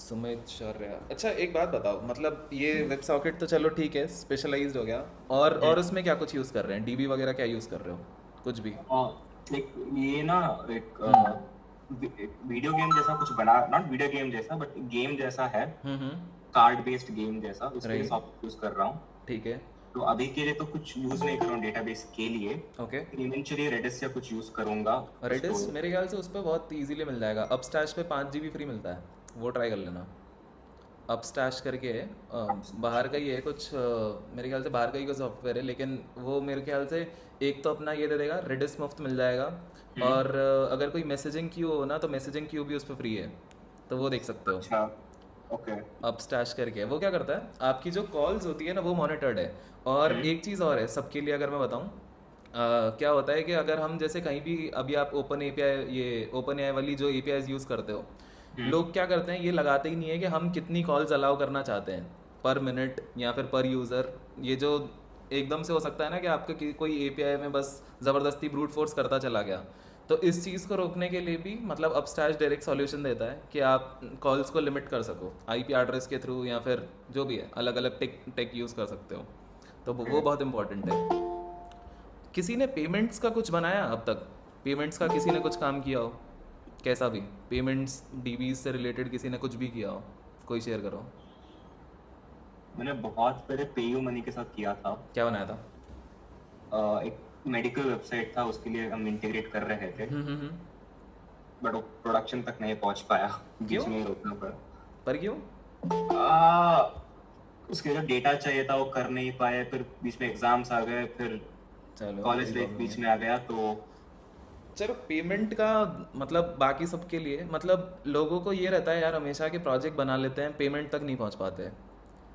सुमित शौर्य। अच्छा एक बात बताओ, मतलब ये वेब सॉकेट तो चलो ठीक है, स्पेशलाइज्ड हो गया। और उसमें क्या कुछ यूज़ कर रहे हैं, डीबी वगैरह क्या यूज़ कर रहे हो? कुछ भी? एक ये ना एक हम्म। वीडियो गेम जैसा कुछ बना, नॉट वीडियो गेम जैसा बट गेम जैसा है, हम्म। कार्ड बेस्ड गेम जैसा, उसके लिए राइट। सॉफ्टवेयर यूज कर रहा हूँ। ठीक है। तो अभी के लिए तो कुछ यूज नहीं कर रहा हूँ डेटाबेस के लिए, ओके। इवेंचुअली रेडिस या कुछ यूज करूंगा रेडिस स्टोरेज। मेरे ख्याल से उस पर बहुत इजीली मिल जाएगा, अपस्टैश पे 5 GB फ्री मिलता है, वो ट्राई कर लेना। अपस्टैश करके है, बाहर का ही है कुछ, मेरे ख्याल से बाहर का ही कोई सॉफ्टवेयर है, लेकिन वो मेरे ख्याल से एक तो अपना ये दे देगा, रेडिस मुफ्त मिल जाएगा। और अगर कोई मैसेजिंग क्यू हो ना, तो मैसेजिंग क्यू भी उस पर फ्री है, तो वो देख सकते हो। अच्छा, ओके। अपस्टैश करके वो क्या करता है, आपकी जो कॉल्स होती है ना वो मॉनिटर्ड है। और एक चीज़ और है सबके लिए, अगर मैं बताऊँ, क्या होता है कि अगर हम जैसे कहीं भी, अभी आप ओपन एपीआई, ये ओपन एआई वाली जो एपीआईज यूज़ करते हो, लोग क्या करते हैं, ये लगाते ही नहीं है कि हम कितनी कॉल्स अलाउ करना चाहते हैं पर मिनट या फिर पर यूज़र। ये जो एकदम से हो सकता है ना कि आपका कोई एपीआई में बस ज़बरदस्ती ब्रूट फोर्स करता चला गया। तो इस चीज़ को रोकने के लिए भी मतलब अपस्टैश डायरेक्ट सॉल्यूशन देता है कि आप कॉल्स को लिमिट कर सको आईपी एड्रेस के थ्रू, या फिर जो भी है अलग अलग टेक टेक यूज़ कर सकते हो। तो वो बहुत इंपॉर्टेंट है। किसी ने पेमेंट्स का कुछ बनाया अब तक? पेमेंट्स का किसी ने कुछ काम किया हो, कैसा भी? पेमेंट्स डीबीज से रिलेटेड किसी ने कुछ भी किया हो, कोई शेयर करो। मैंने बहुत पहले पेयू मनी के साथ किया था। क्या बनाया था? एक मेडिकल वेबसाइट था, उसके लिए हम इंटीग्रेट कर रहे थे, हम्म। बट वो प्रोडक्शन तक नहीं पहुंच पाया, क्यों? बीच में ही रोकना पड़ा। पर क्यों? आ, उसके जो डेटा चाहिए था वो कर नहीं पाए, फिर बीच में एग्जाम्स आ गए, फिर चलो कोई कॉलेज लाइफ प्रॉब्लम बीच नहीं। में आ गया तो। चलो पेमेंट का मतलब बाकी सबके लिए, मतलब लोगों को ये रहता है यार हमेशा के प्रोजेक्ट बना लेते हैं, पेमेंट तक नहीं पहुंच पाते।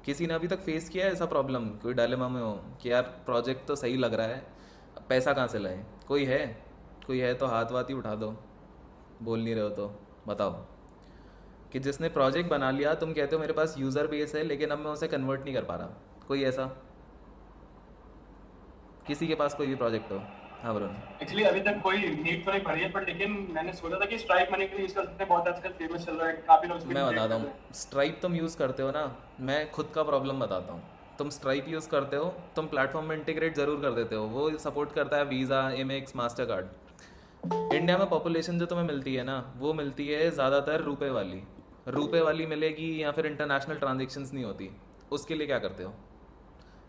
किसी ने अभी तक फेस किया है ऐसा प्रॉब्लम, कोई डायलेमा में हो कि यार प्रोजेक्ट तो सही लग रहा है, पैसा कहाँ से लाएं? कोई है? कोई है तो हाथ वाथ ही उठा दो, बोल नहीं रहे हो तो बताओ। कि जिसने प्रोजेक्ट बना लिया, तुम कहते हो मेरे पास यूज़र बेस है लेकिन अब मैं उसे कन्वर्ट नहीं कर पा रहा, कोई ऐसा? किसी के पास कोई भी प्रोजेक्ट हो? हाँ वरुण। एक्चुअली अभी तक कोई नीड तो नहीं पड़ी है, पर लेकिन मैंने सोचा था कि स्ट्राइक मनी के लिए यूज कर सकते हैं, बहुत आजकल फेमस चल रहा है, काफी लोग इसको मैं इंटीग्रेट बताता कर हूँ, रहे हैं। स्ट्राइप तुम यूज़ करते हो ना, मैं खुद का प्रॉब्लम बताता हूँ। तुम स्ट्राइप यूज़ करते हो, तुम प्लेटफॉर्म में इंटीग्रेट ज़रूर कर देते हो, वो सपोर्ट करता है visa, Amex, master card. India में पॉपुलेशन जो तुम्हें मिलती है ना, वो मिलती है ज़्यादातर रुपए वाली। रुपए वाली मिलेगी, या फिर इंटरनेशनल ट्रांजेक्शन्स नहीं होती। उसके लिए क्या करते हो?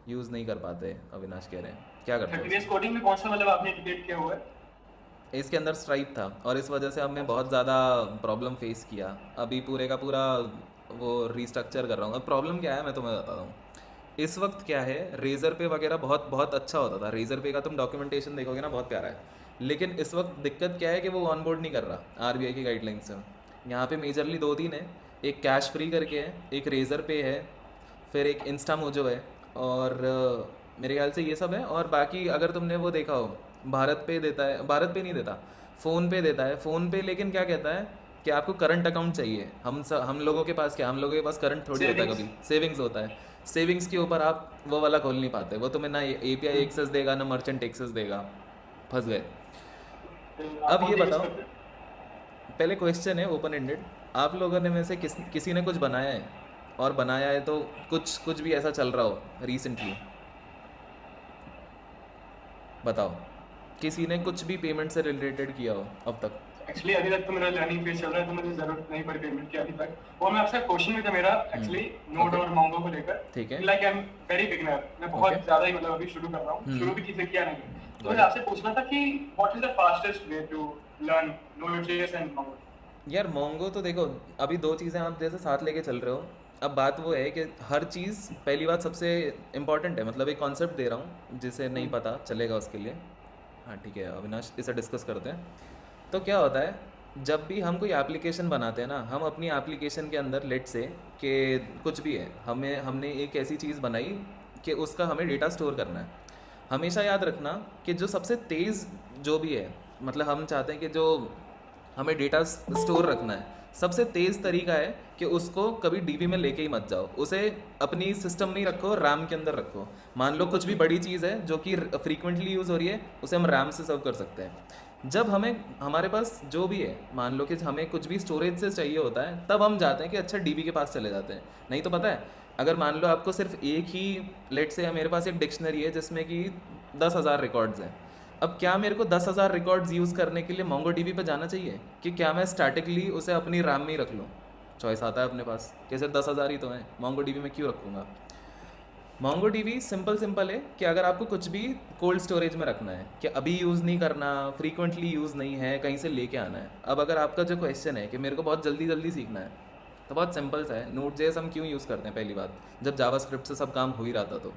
यूज़ नहीं कर पाते, अविनाश कह रहे हैं, क्या करते हो 30 उसमें? कोडिंग में कौन सा मतलब आपने इंटीग्रेट किया हुआ है? इसके अंदर स्ट्राइप था, और इस वजह से हमने बहुत ज़्यादा प्रॉब्लम फेस किया। अभी पूरे का पूरा वो रिस्ट्रक्चर कर रहा हूँ। अब प्रॉब्लम क्या है मैं तुम्हें बताता हूँ। इस वक्त क्या है, रेज़र पे वगैरह बहुत बहुत अच्छा होता था। रेज़र पे का तुम डॉक्यूमेंटेशन देखोगे ना, बहुत प्यारा है। लेकिन इस वक्त दिक्कत क्या है कि वो ऑनबोर्ड नहीं कर रहा आरबीआई की गाइडलाइन से। यहाँ पे मेजरली दो तीन है, एक कैश फ्री करके है, एक रेज़र पे है, फिर एक इंस्टा मोजो है। और मेरे ख्याल से ये सब है। और बाकी अगर तुमने वो देखा हो, भारत पे देता है, भारत पे नहीं देता, फ़ोन पे देता है। फ़ोन पे लेकिन क्या कहता है कि आपको करंट अकाउंट चाहिए। हम लोगों के पास क्या, हम लोगों के पास करंट थोड़ी होता है, सेविंग्स। कभी सेविंग्स होता है। सेविंग्स के ऊपर आप वो वाला खोल नहीं पाते, वो तुम्हें ना एपीआई एक्सेस देगा ना मर्चेंट एक्सेस देगा। फंस गए। आप अब कौन ये सा यूज बताओ, करते हैं? पहले क्वेश्चन है ओपन एंडेड। आप लोगों ने में से किसी ने कुछ बनाया है? और बनाया है तो कुछ कुछ भी ऐसा चल रहा हो रिसेंटली, बताओ। किसी ने कुछ भी पेमेंट से रिलेटेड किया हो अब तक? एक्चुअली अभी तक तो मेरा लर्निंग फेज चल रहा है, तो मुझे जरूरत नहीं पड़ी पेमेंट की अभी तक। और मैं आपसे क्वेश्चन भी था मेरा एक्चुअली नोड ओके। और मोंगो को लेकर। ठीक है। Like I am very beginner, मैं ओके। बहुत ज्यादा ही मतलब अभी शुरू कर रहा हूँ, शुरू भी ठीक से किया नहीं। तो गॉट मुझे इट। आपसे पूछना था कि what is the fastest way to learn Node JS and Mongo? यार मोंगो तो देखो, अभी दो चीज़ें आप जैसे साथ लेके चल रहे हो। अब बात वो है कि हर चीज़, पहली बात सबसे इम्पॉर्टेंट है, मतलब एक कॉन्सेप्ट दे रहा हूँ जिसे नहीं पता चलेगा उसके लिए। हाँ ठीक है अविनाश, इसे डिस्कस करते हैं। तो क्या होता है, जब भी हम कोई एप्लीकेशन बनाते हैं ना, हम अपनी एप्लीकेशन के अंदर लेट से कि कुछ भी है, हमने एक ऐसी चीज़ बनाई कि उसका हमें डेटा स्टोर करना है। हमेशा याद रखना कि जो सबसे तेज़ जो भी है, मतलब हम चाहते हैं कि जो हमें डेटा स्टोर रखना है, सबसे तेज़ तरीका है कि उसको कभी डीबी में लेके ही मत जाओ, उसे अपनी सिस्टम में ही रखो, रैम के अंदर रखो। मान लो कुछ भी बड़ी चीज़ है जो कि फ्रीक्वेंटली यूज़ हो रही है, उसे हम रैम से सर्व कर सकते हैं। जब हमें हमारे पास जो भी है, मान लो कि हमें कुछ भी स्टोरेज से चाहिए होता है, तब हम जाते हैं कि अच्छा डीबी के पास चले जाते हैं। नहीं तो पता है, अगर मान लो आपको सिर्फ एक ही, लेट से मेरे पास एक डिक्शनरी है जिसमें कि 10,000 रिकॉर्ड्स हैं, अब क्या मेरे को 10,000 रिकॉर्ड्स यूज़ करने के लिए मोंगो डीबी पर जाना चाहिए, कि क्या मैं स्टैटिकली उसे अपनी रैम में ही रख लूँ? चॉइस आता है अपने पास कि सिर्फ 10,000 ही तो हैं, मोंगो डीबी में क्यों रखूँगा? मोंगो डीबी सिंपल है कि अगर आपको कुछ भी कोल्ड स्टोरेज में रखना है, कि अभी यूज़ नहीं करना, फ्रीक्वेंटली यूज़ नहीं है, कहीं से लेके आना है। अब अगर आपका जो क्वेश्चन है कि मेरे को बहुत जल्दी जल्दी सीखना है, तो बहुत सिंपल सा है। नोट जेएस हम क्यों यूज़ करते हैं? पहली बात, जब जावास्क्रिप्ट से सब काम हो ही रहा था, तो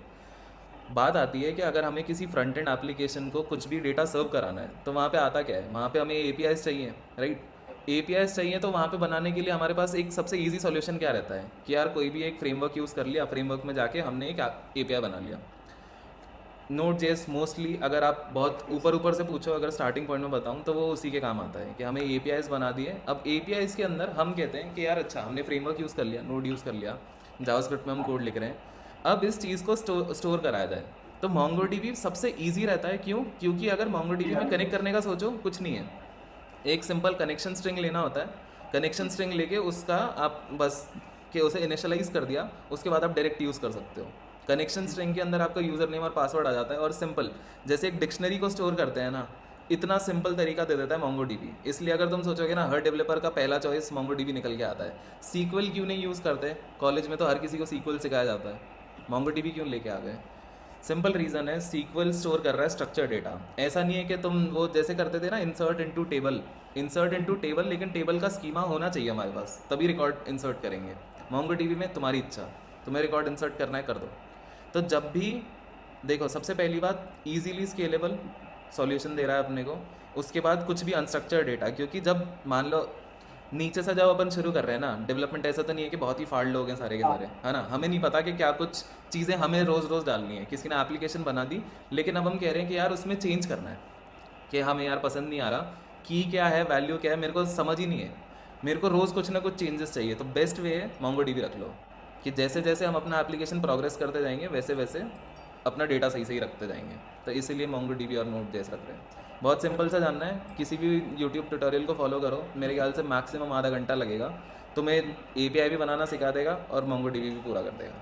बात आती है कि अगर हमें किसी फ्रंट एंड एप्लीकेशन को कुछ भी डेटा सर्व कराना है, तो वहाँ पे आता क्या है? वहाँ पे हमें एपीआईज चाहिए, राइट? एपीआईज चाहिए, तो वहाँ पे बनाने के लिए हमारे पास एक सबसे इजी सॉल्यूशन क्या रहता है कि यार कोई भी एक फ्रेमवर्क यूज़ कर लिया, फ्रेमवर्क में जाके हमने एक एपीआई बना लिया। नोट जेएस मोस्टली, अगर आप बहुत ऊपर ऊपर से पूछो, अगर स्टार्टिंग पॉइंट में बताऊं, तो वो उसी के काम आता है कि हमें एपीआईज बना दिए। अब एपीआईज के अंदर हम कहते हैं कि यार अच्छा हमने फ्रेमवर्क यूज़ कर लिया, नोड यूज़ कर लिया, जावास्क्रिप्ट में हम कोड लिख रहे हैं, अब इस चीज़ को स्टोर कराया जाए, तो मोंगो डीबी सबसे ईजी रहता है। क्यों? क्योंकि अगर मोंगो डीबी में कनेक्ट करने का सोचो, कुछ नहीं है, एक सिंपल कनेक्शन स्ट्रिंग लेना होता है। कनेक्शन स्ट्रिंग लेके उसका आप बस कि उसे इनिशियलाइज कर दिया, उसके बाद आप डायरेक्ट यूज़ कर सकते हो। कनेक्शन स्ट्रिंग के अंदर आपका यूज़र नेम और पासवर्ड आ जाता है, और सिंपल जैसे एक डिक्शनरी को स्टोर करते हैं ना, इतना सिंपल तरीका दे देता है मोंगो डीबी। इसलिए अगर तुम सोचोगे ना, हर डेवलपर का पहला चॉइस मोंगो डीबी निकल के आता है। सीक्वल क्यों नहीं यूज़ करते? कॉलेज में तो हर किसी को सीक्वल सिखाया जाता है, मोंगो डीबी क्यों लेके आ गए? सिंपल रीज़न है, सीक्वल स्टोर कर रहा है स्ट्रक्चर डेटा। ऐसा नहीं है कि तुम वो जैसे करते थे ना, इंसर्ट इनटू टेबल, लेकिन टेबल का स्कीमा होना चाहिए हमारे पास, तभी रिकॉर्ड इंसर्ट करेंगे। मोंगो डीबी में तुम्हारी इच्छा, तुम्हें रिकॉर्ड इंसर्ट करना है कर दो। तो जब भी देखो, सबसे पहली बात इजीली स्केलेबल सॉल्यूशन दे रहा है अपने को। उसके बाद कुछ भी अनस्ट्रक्चर्ड डेटा, क्योंकि जब मान लो नीचे से जब अपन शुरू कर रहे हैं ना डेवलपमेंट, ऐसा तो नहीं है कि बहुत ही फाड़ लोग हैं सारे के सारे, है ना? हमें नहीं पता कि क्या कुछ चीज़ें हमें रोज़ रोज़ डालनी है। किसी ने एप्लीकेशन बना दी, लेकिन अब हम कह रहे हैं कि यार उसमें चेंज करना है, कि हमें यार पसंद नहीं आ रहा, की क्या है, वैल्यू क्या है, मेरे को समझ ही नहीं है, मेरे को रोज़ कुछ ना कुछ चेंजेस चाहिए। तो बेस्ट वे है मोंगो डीबी रख लो, कि जैसे जैसे हम अपना एप्लीकेशन प्रोग्रेस करते जाएंगे, वैसे वैसे अपना डेटा सही सही रखते जाएंगे। तो इसीलिए मोंगो डीबी और नोट जेएस रख रहे हैं। बहुत सिंपल सा जानना है, किसी भी यूट्यूब ट्यूटोरियल को फॉलो करो, मेरे ख्याल से मैक्सिमम आधा घंटा लगेगा, तुम्हें एपीआई भी बनाना सिखा देगा और मोंगो डीबी भी पूरा कर देगा।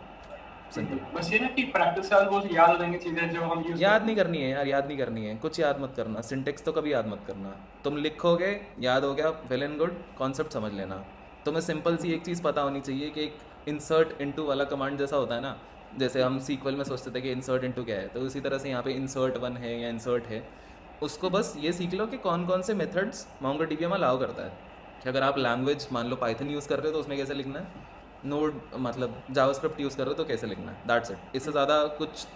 सिंपल। बस ये ना कि प्रैक्टिस से वो याद हो जाएंगी चीजें जो हम यूज याद नहीं करनी है यार, याद नहीं करनी है, कुछ याद मत करना, सिंटेक्स तो कभी याद मत करना। तुम लिखोगे, याद हो गया, वेल एंड गुड, कॉन्सेप्ट समझ लेना। तुम्हें सिंपल सी एक चीज़ पता होनी चाहिए कि एक इंसर्ट इनटू वाला कमांड जैसा होता है ना, जैसे हम सीक्वल में सोचते थे कि इंसर्ट इनटू क्या है, तो उसी तरह से यहाँ पे इंसर्ट वन है या इंसर्ट है। उसको बस ये सीख लो कि कौन कौन से मेथड्स मोंगो डीबी में अलाउ करता है। कि अगर आप लैंग्वेज मान लो पाइथन यूज़ कर रहे हो तो उसमें कैसे लिखना है, नोड मतलब जावास्क्रिप्ट यूज़ कर रहे हो तो कैसे लिखना है, दैट्स इट। इससे ज़्यादा कुछ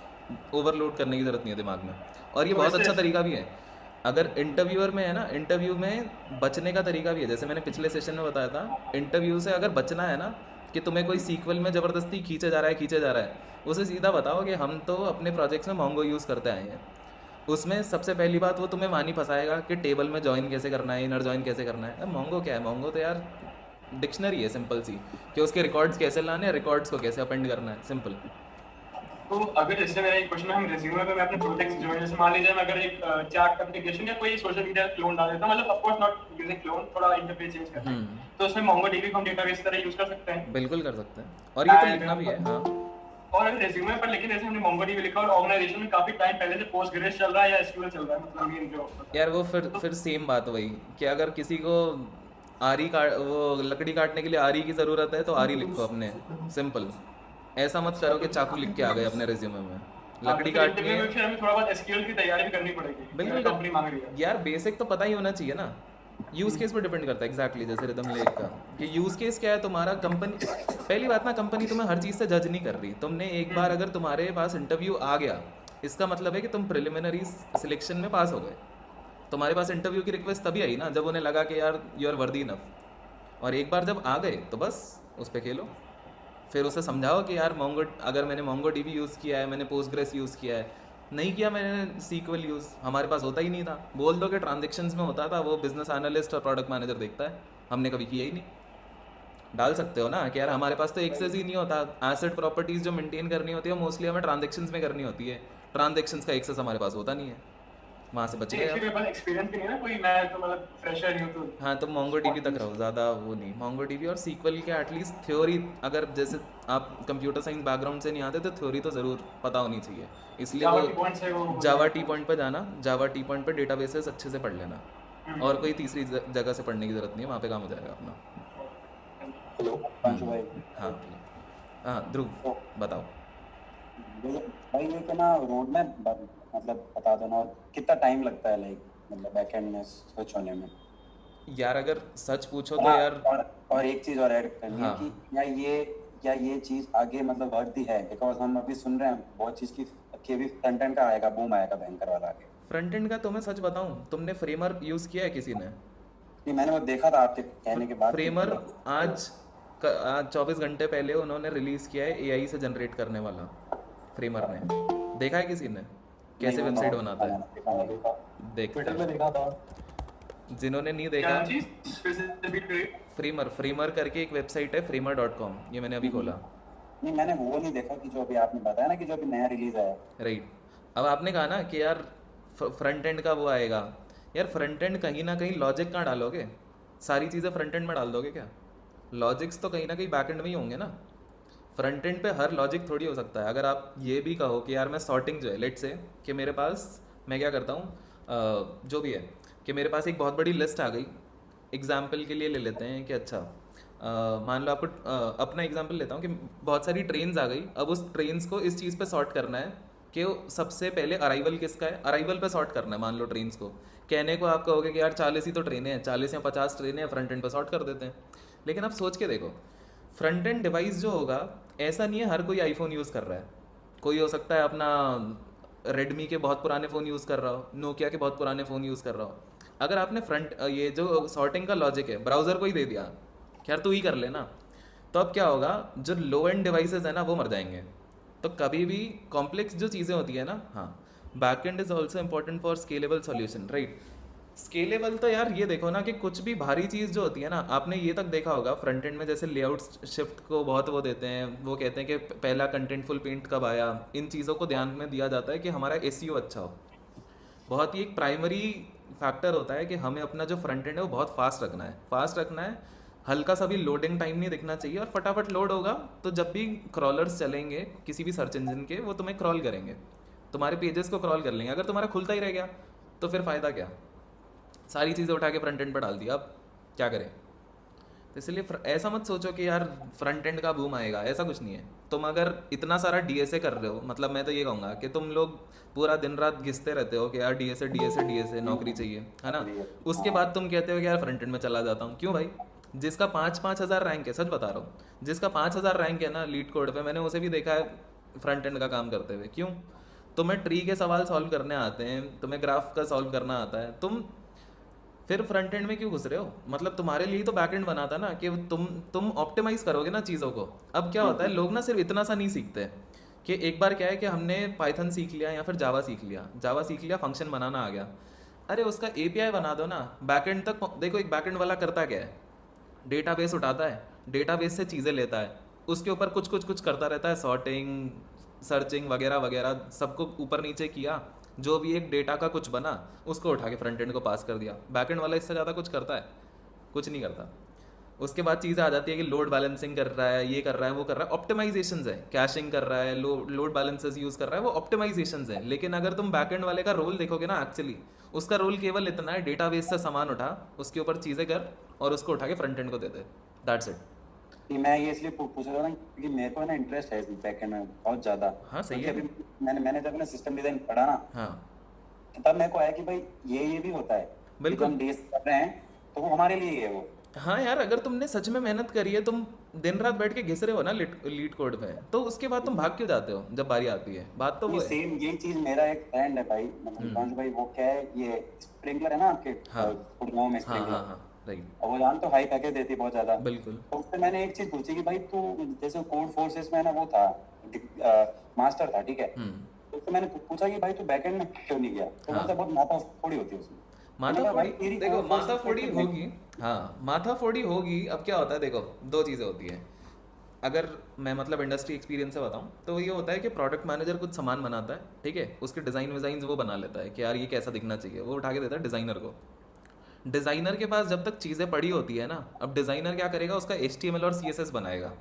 ओवरलोड करने की ज़रूरत नहीं है दिमाग में। और ये तो बहुत वैसे- अच्छा तरीका भी है, अगर इंटरव्यूअर में है ना, इंटरव्यू में बचने का तरीका भी है। जैसे मैंने पिछले सेशन में बताया था, इंटरव्यू से अगर बचना है ना, कि तुम्हें कोई सीक्वल में ज़बरदस्ती खींचे जा रहा है, उसे सीधा बताओ कि हम तो अपने प्रोजेक्ट्स में मोंगो यूज़ करते आए हैं। उसमें सबसे पहली बात वो तुम्हें मानी फंसाएगा कि टेबल में ज्वाइन कैसे करना है, इनर ज्वाइन कैसे करना है। अब मोंगो क्या है? मोंगो तो यार डिक्शनरी है सिंपल सी, कि उसके रिकॉर्ड्स कैसे लाने हैं, रिकॉर्ड्स को कैसे अपेंड करना है, सिंपल। तो अगर जैसे मेरा एक क्वेश्चन है, हम रिज्यूमे पे मैं अपने प्रोजेक्ट्स जो है, जैसे मान लीजिए मैं अगर एक चैट एप्लीकेशन या कोई सोशल मीडिया क्लोन डाल देता हूं, मतलब of course not using clone, थोड़ा इंटरफेस चेंज करना है, तो उसमें मोंगोडीबी को हम डेटाबेस तरह यूज कर सकते हैं। बिल्कुल कर सकते हैं, और ये तो And, लिखना भी है। हाँ, और अगर रिज्यूमे पर, लेकिन जैसे हमने मोंगोडीबी लिखा और ऑर्गेनाइजेशन में काफी टाइम पहले से पोस्टग्रेस चल रहा है या एसक्यूएल चल रहा है, मतलब मेन जो यार वो फिर सेम बात वही, कि अगर किसी को आरी काट वो लकड़ी काटने के लिए आरी की ज़रूरत है, तो आरी लिखो अपने, सिंपल। ऐसा मत करो कि चाकू लिख के आ गए अपने रिज्यूमे में, लकड़ी काटनी इंटरव्यू है। में फिर हमें थोड़ा बहुत एसक्यूएल की तैयारी भी करनी पड़ेगी, बिल्कुल कंपनी मांग रही है। यार बेसिक तो पता ही होना चाहिए ना, यूज़ केस पर डिपेंड करता है। एग्जैक्टली जैसे रिदम लेक का, कि यूज़ केस क्या है तुम्हारा। कंपनी, पहली बात ना, कंपनी तुम्हें हर चीज़ से जज नहीं कर रही। तुमने एक बार अगर तुम्हारे पास इंटरव्यू आ गया, इसका मतलब है कि तुम प्रिलिमिनरी सिलेक्शन में पास हो गए। तुम्हारे पास इंटरव्यू की रिक्वेस्ट तभी आई ना जब उन्हें लगा कि यार यू आर वर्दी इनफ। और एक बार जब आ गए तो बस उस पर खेलो। फिर उसे समझाओ कि यार मोंगो, अगर मैंने मोंगो डीबी यूज़ किया है, मैंने पोस्टग्रेस यूज़ किया है, नहीं किया मैंने सीक्वल यूज़, हमारे पास होता ही नहीं था। बोल दो कि ट्रांजेक्शन्स में होता था, वो बिजनेस एनालिस्ट और प्रोडक्ट मैनेजर देखता है, हमने कभी किया ही नहीं। डाल सकते हो ना कि यार हमारे पास तो एक्सेस ही नहीं होता, एसेट प्रॉपर्टीज़ जो मेंटेन करनी होती है मोस्टली हमें ट्रांजेक्शन्स में करनी होती है, ट्रांजेक्शन्स का एक्सेस हमारे पास होता नहीं है। वहाँ से बच गए एक्चुअली आप। मेरे पास एक्सपीरियंस भी नहीं है ना कोई, मैं तो मतलब फ्रेशर ही हूँ तो हाँ तो मोंगो डीबी तक रहो, ज़्यादा वो नहीं। मोंगो डीबी और सीक्वल के एटलीस्ट थ्योरी, अगर जैसे आप कंप्यूटर साइंस बैकग्राउंड से नहीं आते तो थ्योरी तो ज़रूर पता होनी चाहिए। इसलिए जावा वो की पॉइंट्स है वो हो जावा टी जाएगा। पॉइंट पर जाना, जावा टी पॉइंट पर डेटाबेसेस अच्छे से पढ़ लेना, और कोई तीसरी जगह से पढ़ने की ज़रूरत नहीं है, वहाँ पे काम हो जाएगा अपना। हेलो पांचू भाई। हाँ प्लीज। हाँ ध्रुव, तो बताओ। भाई ये क्या ना रोड में मतलब बता दो ना, और कितना टाइम लगता है लाइक मतलब बैकएंड में स्विच होने में। यार अगर सच पूछो तो हाँ, यार, और एक चीज और ऐड करनी है हाँ कि क्या ये चीज आगे मतलब बढ़ती है, बिकॉज हम अभी सुन रहे हैं बहुत चीज की कि अभी फ्रंट एंड का आएगा, बूम आएगा भयंकर वाला आगे। फ्रंट एंड का तो मैं सच बताऊं, तुमने फ्रेमर यूज़ किया है किसी ने? नहीं, मैंने वो देखा था आपके कहने के बाद कि फ्रेमर मतलब आज आज 24 घंटे पहले उन्होंने रिलीज़ किया है एआई से जनरेट करने वाला। फ्रेमर ने देखा है किसी ने नहीं, कैसे वो वेबसाइट बहुत बनाता मैंने देखा नहीं। है? देखते ट्विटर पे हैं। देखा था। जिन्होंने नहीं क्या देखा, चीज फिर से रिपीट करिए। फ्रेमर फ्रेमर करके एक वेबसाइट है, framer.com, ये मैंने अभी खोला। नहीं, मैंने वो नहीं देखा कि जो अभी आपने बताया ना कि जो अभी नया रिलीज आया। राइट। अब आपने कहा ना कि यार फ्रंट एंड का वो आएगा, यार फ्रंट एंड कहीं ना कहीं लॉजिक कहाँ डालोगे? सारी चीज़ें फ्रंट एंड में डाल दोगे क्या? लॉजिक्स तो कहीं ना कहीं बैक एंड में ही होंगे ना। फ्रंट एंड पे हर लॉजिक थोड़ी हो सकता है। अगर आप ये भी कहो कि यार मैं सॉर्टिंग जो है, लेट से कि मेरे पास, मैं क्या करता हूँ, जो भी है कि मेरे पास एक बहुत बड़ी लिस्ट आ गई। एग्जाम्पल के लिए ले लेते हैं कि अच्छा, मान लो आपको अपना एग्जाम्पल लेता हूँ कि बहुत सारी ट्रेन्स आ गई। अब उस ट्रेन्स को इस चीज़ पे सॉर्ट करना है कि वो सबसे पहले अराइवल किसका है, अराइवल पे सॉर्ट करना है। मान लो ट्रेन्स को, कहने को आप कहोगे कि यार 40 ही तो ट्रेनें हैं, 40 या 50 ट्रेनें हैं, फ्रंट एंड पे सॉर्ट कर देते हैं। लेकिन आप सोच के देखो, फ्रंट एंड डिवाइस जो होगा, ऐसा नहीं है हर कोई आईफोन यूज़ कर रहा है। कोई हो सकता है अपना रेडमी के बहुत पुराने फ़ोन यूज़ कर रहा हो, नोकिया के बहुत पुराने फ़ोन यूज़ कर रहा हो। अगर आपने फ्रंट ये जो सॉर्टिंग का लॉजिक है ब्राउज़र को ही दे दिया कि यार तू ही कर लेना, तो अब क्या होगा, जो लो एंड डिवाइसेस है ना वो मर जाएंगे। तो कभी भी कॉम्प्लेक्स जो चीज़ें होती है ना, हाँ, back and is also important for scalable solution, right. Scalable तो यार ये देखो ना कि कुछ भी भारी चीज़ जो होती है ना, आपने ये तक देखा होगा फ्रंट एंड में जैसे लेआउट शिफ्ट को बहुत वो देते हैं, वो कहते हैं कि पहला कंटेंटफुल पेंट कब आया, इन चीज़ों को ध्यान में दिया जाता है कि हमारा एसईओ अच्छा हो। बहुत ही एक प्राइमरी फैक्टर होता है कि हमें अपना जो फ्रंट एंड है वो बहुत फास्ट रखना है, फास्ट रखना है। हल्का सा भी लोडिंग टाइम नहीं दिखना चाहिए, और फटाफट लोड होगा तो जब भी क्रॉलर्स चलेंगे किसी भी सर्च इंजन के, वो तुम्हें क्रॉल करेंगे, तुम्हारे पेजेस को क्रॉल कर लेंगे। अगर तुम्हारा खुलता ही रह गया तो फिर फ़ायदा क्या? सारी चीज़ें उठा के फ्रंट एंड पर डाल दिया, अब क्या करें? तो इसलिए ऐसा मत सोचो कि यार फ्रंट एंड का बूम आएगा, ऐसा कुछ नहीं है। तुम अगर इतना सारा डीएसए कर रहे हो, मतलब मैं तो ये कहूँगा कि तुम लोग पूरा दिन रात घिसते रहते हो कि यार डीएसए डीएसए डीएसए नौकरी चाहिए, है ना। उसके बाद तुम कहते हो कि यार फ्रंट एंड में चला जाता हूँ। क्यों भाई? जिसका 5,000 रैंक है, सच बता रहा हूँ, जिसका 5,000 रैंक है ना लीड कोड पे, मैंने उसे भी देखा है फ्रंट एंड का काम करते हुए। क्यों? तुम्हें ट्री के सवाल सॉल्व करने आते हैं, तुम्हें ग्राफ का सॉल्व करना आता है, तुम फिर फ्रंट एंड में क्यों घुस रहे हो? मतलब तुम्हारे लिए तो बैक एंड बना था ना कि तुम ऑप्टिमाइज करोगे ना चीज़ों को। अब क्या होता है, लोग ना सिर्फ इतना सा नहीं सीखते कि एक बार क्या है कि हमने पाइथन सीख लिया या फिर जावा सीख लिया, फंक्शन बनाना आ गया, अरे उसका एपीआई बना दो ना। बैक एंड तक देखो, एक बैक एंड वाला करता क्या है, डेटाबेस उठाता है, डेटाबेस से चीज़ें लेता है, उसके ऊपर कुछ कुछ कुछ करता रहता है, सॉर्टिंग, सर्चिंग वगैरह वगैरह, सबको ऊपर नीचे किया, जो भी एक डेटा का कुछ बना उसको उठा के फ्रंट एंड को पास कर दिया। बैक एंड वाला इससे ज़्यादा कुछ करता है? कुछ नहीं करता। उसके बाद चीज़ें आ जाती है कि लोड बैलेंसिंग कर रहा है, ये कर रहा है, वो कर रहा है, ऑप्टिमाइजेशंस है, कैशिंग कर रहा है, लोड बैलेंसेस यूज़ कर रहा है, वो ऑप्टिमाइजेशंस है। लेकिन अगर तुम बैक एंड वाले का रोल देखोगे ना, एक्चुअली उसका रोल केवल इतना है, डेटाबेस से सामान उठा, उसके ऊपर चीज़ें कर और उसको उठा के फ्रंट एंड को दे दे, दैट्स इट। कि मैं ये इसलिए पूछ रहा था क्योंकि मेरे को ना इंटरेस्ट है बैकएंड में बहुत ज़्यादा। हाँ सही क्योंकि है। अभी मैंने जब ना सिस्टम डिज़ाइन पढ़ा ना, हाँ तब मेरे को आया कि भाई ये भी होता है कि बिल्कुल। हम डीएस कर रहे हैं तो वो हमारे लिए ही है वो। हाँ यार, अगर तुमने सच में मेहनत करी है, तुम दिन रात बैठ के घिस रहे हो ना लीड कोड पे, तो उसके बाद तुम भाग क्यों जाते हो जब बारी आती है? बात तो वो ये है। सेम यही चीज मेरा एक फ्रेंड है भाई, मतलब हिमांशु भाई, वो क्या है, ये स्प्रिंकलर है ना आपके हाँ। गुड़गांव में हाँ स्प्रिंकलर, हाँ हाँ राइट, और वो जान तो हाई पैकेज देती है बहुत ज्यादा। बिल्कुल। तो उससे मैंने एक चीज पूछी कि भाई तू जैसे कोड फोर्सेस में ना वो था, मास्टर था, ठीक है। तो उससे मैंने पूछा कि भाई तू बैकएंड में क्यों नहीं गया, तो हाँ। मतलब बहुत माथा फोड़ी होती है उसमें। मैंने कहा, भाई माथाफोड़ी, तेरी देखो code forces माथाफोड़ी में- होगी, हाँ माथाफोड़ी होगी। अब क्या होता है, देखो दो चीज़ें होती हैं। अगर मैं मतलब इंडस्ट्री एक्सपीरियंस से बताऊं तो ये होता है कि प्रोडक्ट मैनेजर कुछ सामान बनाता है, ठीक है, उसके डिज़ाइन विज़ाइन वो बना लेता है कि यार ये कैसा दिखना चाहिए, वो उठा के देता है डिज़ाइनर को। डिज़ाइनर के पास जब तक चीज़ें पड़ी होती है ना, अब डिज़ाइनर क्या करेगा, उसका HTML और CSS बनाएगा,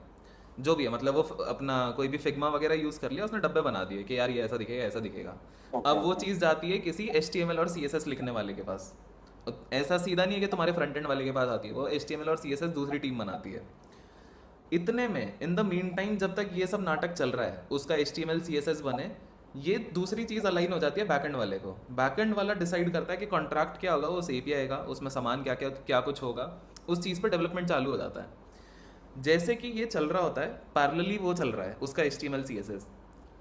जो भी है, मतलब वो अपना कोई भी फिग्मा वगैरह यूज़ कर लिया, उसने डब्बे बना दिए कि यार ये ऐसा दिखेगा ऐसा दिखेगा। अब वो चीज़ जाती है किसी HTML और CSS लिखने वाले के पास। ऐसा सीधा नहीं है कि तुम्हारे फ्रंट एंड वाले के पास आती है, वो HTML और CSS दूसरी टीम बनाती है। इतने में इन द मीन टाइम जब तक ये सब नाटक चल रहा है, उसका HTML CSS बने, ये दूसरी चीज़ अलाइन हो जाती है बैकएंड वाले को। बैकएंड वाला डिसाइड करता है कि कॉन्ट्रैक्ट क्या होगा उस API का, उसमें सामान क्या क्या क्या कुछ होगा, उस चीज़ पर डेवलपमेंट चालू हो जाता है। जैसे कि ये चल रहा होता है, पैरेलली वो चल रहा है उसका HTML CSS।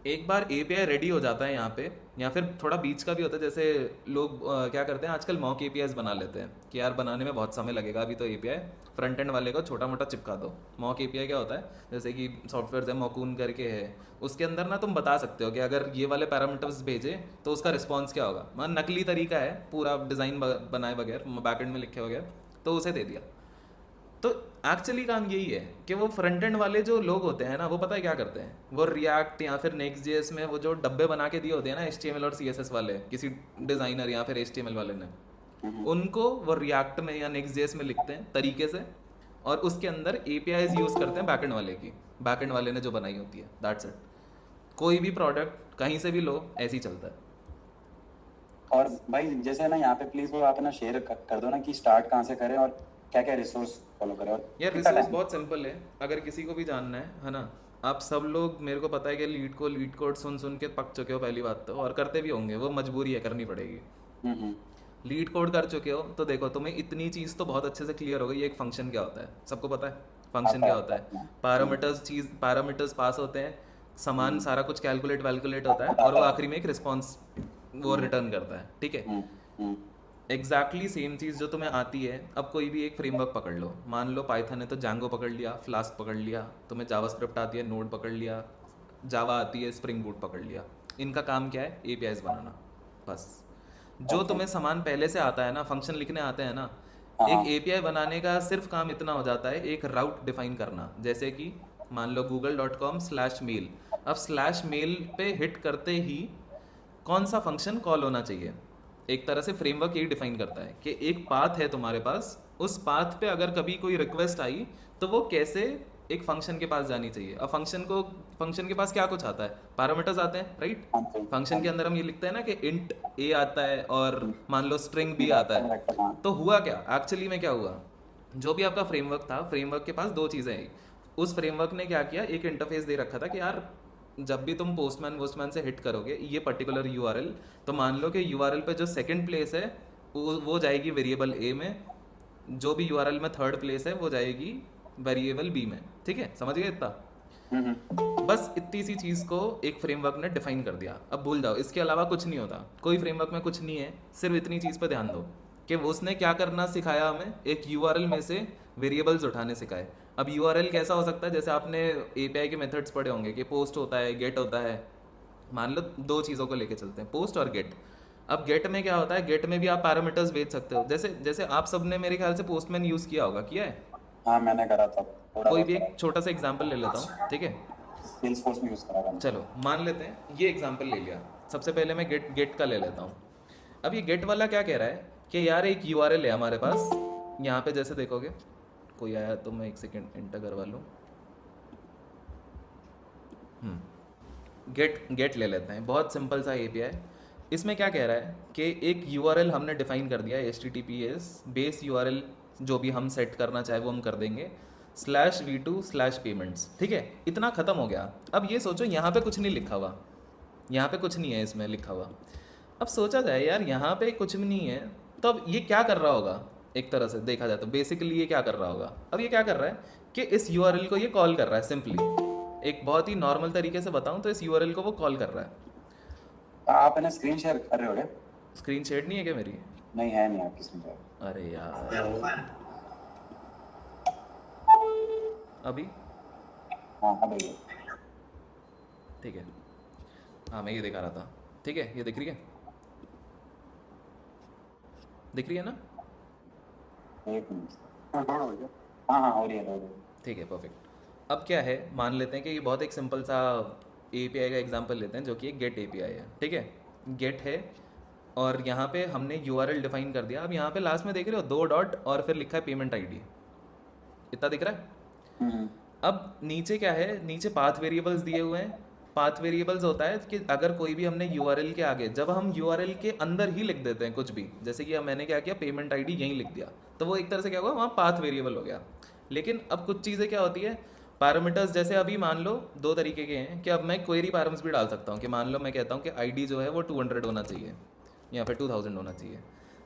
एक बार API रेडी हो जाता है यहाँ पे, या फिर थोड़ा बीच का भी होता है, जैसे लोग क्या करते हैं आजकल, मॉक APIs बना लेते हैं कि यार बनाने में बहुत समय लगेगा, अभी तो API फ्रंट एंड वाले को छोटा मोटा चिपका दो। मॉक API क्या होता है, जैसे कि सॉफ्टवेयर है मॉकून करके है, उसके अंदर ना तुम बता सकते हो कि अगर ये वाले पैरामीटर्स भेजे तो उसका रिस्पॉन्स क्या होगा। मतलब नकली तरीका है, पूरा डिज़ाइन बनाए बगैर, बैकएंड में लिखे बगैर, तो उसे दे दिया। तो एक्चुअली काम यही है कि वो फ्रंट एंड वाले जो लोग होते हैं ना, वो पता है क्या करते हैं, वो रिएक्ट या फिर Next.js में वो जो डब्बे बना के दिए होते हैं ना HTML और CSS वाले, किसी डिज़ाइनर या फिर HTML वाले ने, उनको वो रिएक्ट में या Next.js में लिखते हैं तरीके से, और उसके अंदर APIs यूज़ करते हैं बैकएंड वाले की, बैकएंड वाले ने जो बनाई होती है, दैट्स इट। कोई भी प्रोडक्ट कहीं से भी लो, ऐसे ही चलता है। और भाई जैसे ना यहाँ पे प्लीज वो आप ना शेयर कर दो ना कि स्टार्ट कहाँ से करें और क्या क्या रिसोर्स फॉलो करें, और यार कितना रिसोर्स टाइम। बहुत सिंपल है, अगर किसी को भी जानना है ना, आप सब लोग, मेरे को पता है कि लीड कोड सुन सुन के पक चुके हो पहली बात तो, और करते भी होंगे, वो मजबूरी है, करनी पड़ेगी। हम्म। लीड कोड कर चुके हो तो देखो, तुम्हें इतनी चीज़ तो बहुत अच्छे से क्लियर हो गई, एक फंक्शन क्या होता है, सबको पता है फंक्शन आता क्या है होता आता है। है। पैरामीटर्स पास होते हैं, सामान सारा कुछ कैलकुलेट होता है, और वो बताता है। आखिरी में एक रिस्पॉन्स वो रिटर्न करता है, ठीक है। हम्म। एग्जैक्टली सेम चीज़ जो तुम्हें आती है, अब कोई भी एक फ्रेमवर्क पकड़ लो, मान लो पाइथन है तो Django पकड़ लिया, फ्लास्क पकड़ लिया, तुम्हें जावास्क्रिप्ट आती है नोड पकड़ लिया, जावा आती है स्प्रिंग बूट पकड़ लिया। इनका काम क्या है, APIs बनाना, बस। जो ओके। तुम्हें सामान पहले से आता है ना, फंक्शन लिखने आते हैं ना, हाँ एक हाँ। API बनाने का सिर्फ काम इतना हो जाता है, एक राउट डिफाइन करना। जैसे कि मान लो google.com/mail, अब /mail पे हिट करते ही कौन सा फंक्शन कॉल होना चाहिए, एक तरह से फ्रेमवर्क यही डिफाइन करता है कि एक पाथ है तुम्हारे पास, उस पाथ पे अगर कभी कोई रिक्वेस्ट आई तो वो कैसे एक फंक्शन के पास जानी चाहिए। अब फंक्शन के पास क्या कुछ आता है, पैरामीटर्स आते हैं, राइट। हाँ जी, फंक्शन हाँ के जी। अंदर हम ये लिखते हैं ना कि इंट a आता है और मान लो स्ट्रिंग b आता है। हाँ। तो हुआ क्या एक्चुअली में, क्या हुआ, जो भी आपका फ्रेमवर्क था, फ्रेमवर्क के पास दो चीज़ें आई। उस फ्रेमवर्क ने क्या किया, एक इंटरफेस दे रखा था कि यार जब भी तुम पोस्टमैन से हिट करोगे ये पर्टिकुलर URL, तो मान लो कि URL पे जो सेकंड प्लेस है वो जाएगी वेरिएबल a में, जो भी URL में थर्ड प्लेस है वो जाएगी वेरिएबल b में, ठीक है, समझ गए इतना। बस इतनी सी चीज़ को एक फ्रेमवर्क ने डिफाइन कर दिया, अब भूल जाओ, इसके अलावा कुछ नहीं होता, कोई फ्रेमवर्क में कुछ नहीं है, सिर्फ इतनी चीज़ पर ध्यान दो कि उसने क्या करना सिखाया हमें, एक URL में से वेरिएबल्स उठाने सिखाए। अब URL कैसा हो सकता है, जैसे आपने API के मेथड्स पढ़े होंगे कि पोस्ट होता है, गेट होता है, मान लो दो चीज़ों को लेके चलते हैं, पोस्ट और गेट। अब गेट में क्या होता है, गेट में भी आप पैरामीटर्स भेज सकते हो, जैसे जैसे आप सब ने मेरे ख्याल से पोस्टमैन यूज़ किया होगा, किया है। हाँ मैंने करा था, थोड़ा कोई बहुत भी करा एक छोटा सा एग्जाम्पल ले लेता हूँ, ठीक है। सेल्सफोर्स में यूज करा था। चलो मान लेते हैं ये एग्जांपल ले लिया, सबसे पहले मैं गेट का ले लेता हूँ। अब ये गेट वाला क्या कह रहा है कि यार एक URL है हमारे पास, यहाँ पे जैसे देखोगे कोई आया तो मैं एक सेकेंड एंटर करवा लूँ। गेट ले लेते हैं, बहुत सिंपल सा API। इसमें क्या कह रहा है कि एक URL हमने डिफाइन कर दिया है, HTTPS बेस URL, जो भी हम सेट करना चाहे वो हम कर देंगे, /v2/payments, ठीक है, इतना ख़त्म हो गया। अब ये सोचो यहाँ पे कुछ नहीं लिखा हुआ, यहाँ पे कुछ नहीं है इसमें लिखा हुआ। अब सोचा जाए यार यहाँ पे कुछ भी नहीं है, तो अब ये क्या कर रहा होगा, एक तरह से देखा जाए तो बेसिकली ये क्या कर रहा होगा। अब ये क्या कर रहा है कि इस URL को ये कॉल कर रहा है, सिंपली एक बहुत ही नॉर्मल तरीके से बताऊँ तो इस URL को वो कॉल कर रहा है। आप है ना स्क्रीन शेयर कर रहे हो क्या? स्क्रीन शेयर नहीं है क्या मेरी? नहीं है, नहीं आपकी स्क्रीन शेयर। अरे यार अभी हाँ अब ये ठीक है, हाँ मैं ये दिखा रहा था, ठीक है, ये दिख रही है, दिख रही है ना? एक मिनट। हाँ हाँ हो रही है, हो रही है। ठीक है, परफेक्ट। अब क्या है, मान लेते हैं कि ये बहुत एक सिंपल सा एपीआई का एग्जांपल लेते हैं जो कि एक गेट एपीआई है, ठीक है। गेट है और यहाँ पे हमने यूआरएल डिफाइन कर दिया। अब यहाँ पे लास्ट में देख रहे हो 2 डॉट और फिर लिखा है पेमेंट आईडी, इतना दिख रहा है। अब नीचे क्या है, नीचे पाथ वेरिएबल्स दिए हुए हैं। पाथ वेरिएबल्स होता है कि अगर कोई भी हमने यूआरएल के आगे, जब हम यूआरएल के अंदर ही लिख देते हैं कुछ भी, जैसे कि मैंने क्या किया, पेमेंट आईडी यहीं लिख दिया, तो वो एक तरह से क्या हुआ, वहाँ पाथ वेरिएबल हो गया। लेकिन अब कुछ चीज़ें क्या होती है, पैरामीटर्स, जैसे अभी मान लो 2 तरीके के हैं कि अब मैं क्वेरी पैरामीटर्स भी डाल सकता हूँ कि मान लो मैं कहता हूँ कि आईडी जो है वो 200 होना चाहिए या फिर 2000 होना चाहिए।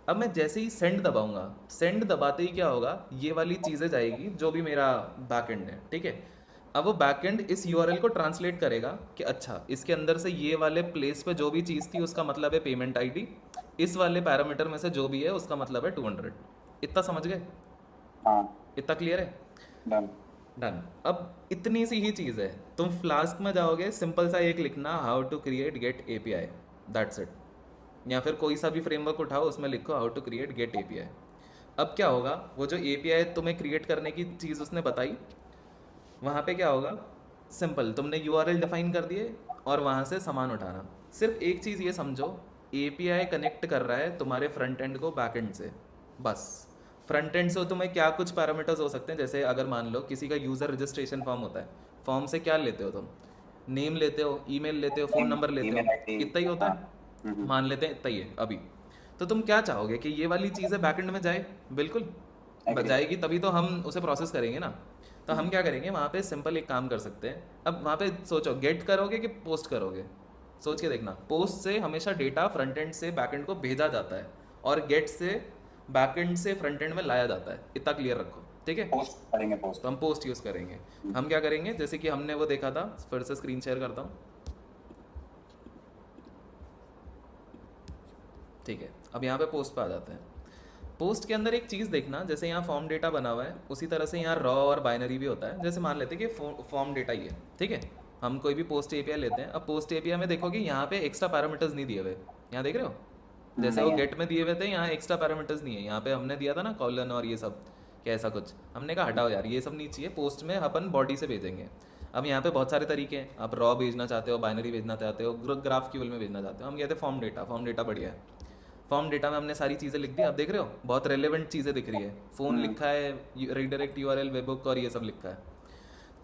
अब मैं जैसे ही सेंड दबाऊंगा, सेंड दबाते ही क्या होगा, ये वाली चीज़ें जाएगी जो भी मेरा बैकएंड है, ठीक है। अब वो बैकएंड इस यूआरएल को ट्रांसलेट करेगा कि अच्छा इसके अंदर से ये वाले प्लेस पे जो भी चीज़ थी उसका मतलब है पेमेंट आईडी, इस वाले पैरामीटर में से जो भी है उसका मतलब है 200। इतना समझ गए? हाँ इतना क्लियर है? डन। डन। अब इतनी सी ही चीज़ है, तुम फ्लास्क में जाओगे, सिंपल सा एक लिखना, how to create get API, that's it. या फिर कोई सा भी फ्रेमवर्क उठाओ, उसमें लिखो how to create get API. अब क्या होगा, वो जो एपीआई तुम्हें क्रिएट करने की चीज़ उसने बताई, वहाँ पे क्या होगा, सिंपल तुमने यूआरएल डिफाइन कर दिए और वहाँ से सामान उठाना। सिर्फ एक चीज़ ये समझो, एपीआई कनेक्ट कर रहा है तुम्हारे फ्रंट एंड को बैक एंड से, बस। फ्रंट एंड से तुम्हें क्या कुछ पैरामीटर्स हो सकते हैं, जैसे अगर मान लो किसी का यूज़र रजिस्ट्रेशन फॉर्म होता है, फॉर्म से क्या लेते हो तुम, नेम लेते हो, ईमेल लेते हो, फ़ोन नंबर लेते हो, इतना ही होता है, मान लेते हैं इतना ही है अभी। तो तुम क्या चाहोगे कि ये वाली चीज़ें बैकएंड में जाए? बिल्कुल जाएगी, तभी तो हम उसे प्रोसेस करेंगे ना। तो हम क्या करेंगे, वहाँ पे सिंपल एक काम कर सकते हैं। अब वहाँ पे सोचो, गेट करोगे कि पोस्ट करोगे, सोच के देखना। पोस्ट से हमेशा डेटा फ्रंट एंड से बैकएंड को भेजा जाता है और गेट से बैकएंड से फ्रंट एंड में लाया जाता है, इतना क्लियर रखो, ठीक है। पोस्ट करेंगे, पोस्ट तो हम पोस्ट यूज़ करेंगे। हम क्या करेंगे, जैसे कि हमने वो देखा था, फिर से स्क्रीन शेयर करता हूँ, ठीक है। अब यहाँ पे पोस्ट पे आ जाते हैं। पोस्ट के अंदर एक चीज़ देखना, जैसे यहाँ फॉर्म डेटा बना हुआ है, उसी तरह से यहाँ रॉ और बाइनरी भी होता है। जैसे मान लेते हैं कि फॉर्म डेटा ही है, ठीक है। हम कोई भी पोस्ट एपीआई लेते हैं। अब पोस्ट एपीआई में देखोगे यहाँ पे एक्स्ट्रा पैरामीटर्स नहीं दिए हुए, यहाँ देख रहे हो, जैसे वो गेट में दिए हुए थे, यहाँ एक्स्ट्रा पैरामीटर्स नहीं है। यहाँ पे हमने दिया था ना कॉलन और ये सब, क्या ऐसा कुछ, हमने कहा हटाओ यार ये सब नहीं चाहिए, पोस्ट में अपन बॉडी से भेजेंगे। अब यहाँ पे बहुत सारे तरीके हैं, आप रॉ भेजना चाहते हो, बाइनरी भेजना चाहते हो, ग्राफ क्यूएल में भेजना चाहते हो। हम कहते हैं फॉर्म डेटा, फॉर्म डेटा बढ़िया है। फॉर्म डेटा में हमने सारी चीज़ें लिख दी, अब देख रहे हो बहुत रेलेवेंट चीज़ें दिख रही है, फ़ोन लिखा है, रीडायरेक्ट यूआरएल, वेबहुक और ये सब लिखा है।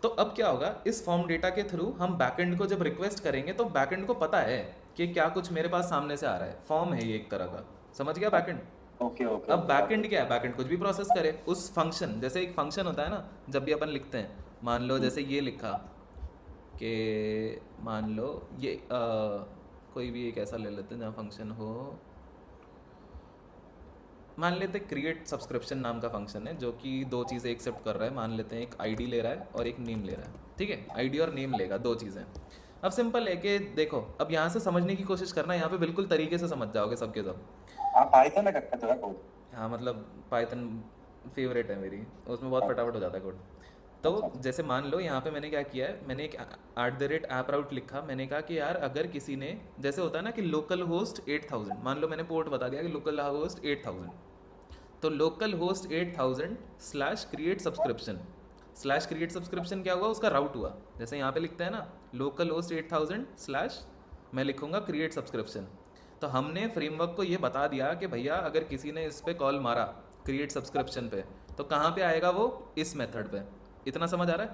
तो अब क्या होगा, इस फॉर्म डेटा के थ्रू हम बैकएंड को जब रिक्वेस्ट करेंगे तो बैकएंड को पता है कि क्या कुछ मेरे पास सामने से आ रहा है, फॉर्म है ये एक तरह का, समझ गया बैकएंड। Okay okay. अब बैकएंड क्या है, बैकएंड कुछ भी प्रोसेस करे उस फंक्शन, जैसे एक फंक्शन होता है ना, जब भी अपन लिखते हैं, मान लो जैसे ये लिखा कि मान लो ये कोई भी एक ऐसा ले लेते हैं जहाँ फंक्शन हो, मान लेते हैं क्रिएट सब्सक्रिप्शन नाम का फंक्शन है जो कि 2 चीज़ें एक्सेप्ट कर रहा है। मान लेते हैं एक आईडी ले रहा है और एक नेम ले रहा है, ठीक है। आईडी और नेम लेगा, 2 चीज़ें। अब सिंपल है कि देखो, अब यहाँ से समझने की कोशिश करना, यहाँ पे बिल्कुल तरीके से समझ जाओगे सबके सब। आप पाइथन में करते हो कोड? हाँ, मतलब पाइथन फेवरेट है मेरी, उसमें बहुत फटाफट हो जाता है कोड। तो जैसे मान लो यहाँ पे मैंने क्या किया है, मैंने एक @AppRoute लिखा। मैंने कहा कि यार अगर किसी ने, जैसे होता है ना कि लोकल होस्ट 8000, मान लो मैंने पोर्ट बता दिया कि लोकल होस्ट 8000, तो local host 8000 /create subscription, /create subscription क्या हुआ, उसका राउट हुआ। जैसे यहाँ पे लिखते हैं ना लोकल होस्ट 8000 / मैं लिखूंगा क्रिएट सब्सक्रिप्शन। तो हमने फ्रेमवर्क को ये बता दिया कि भैया अगर किसी ने इस पे कॉल मारा क्रिएट सब्सक्रिप्शन पे, तो कहाँ पे आएगा वो, इस मेथड पे। इतना समझ आ रहा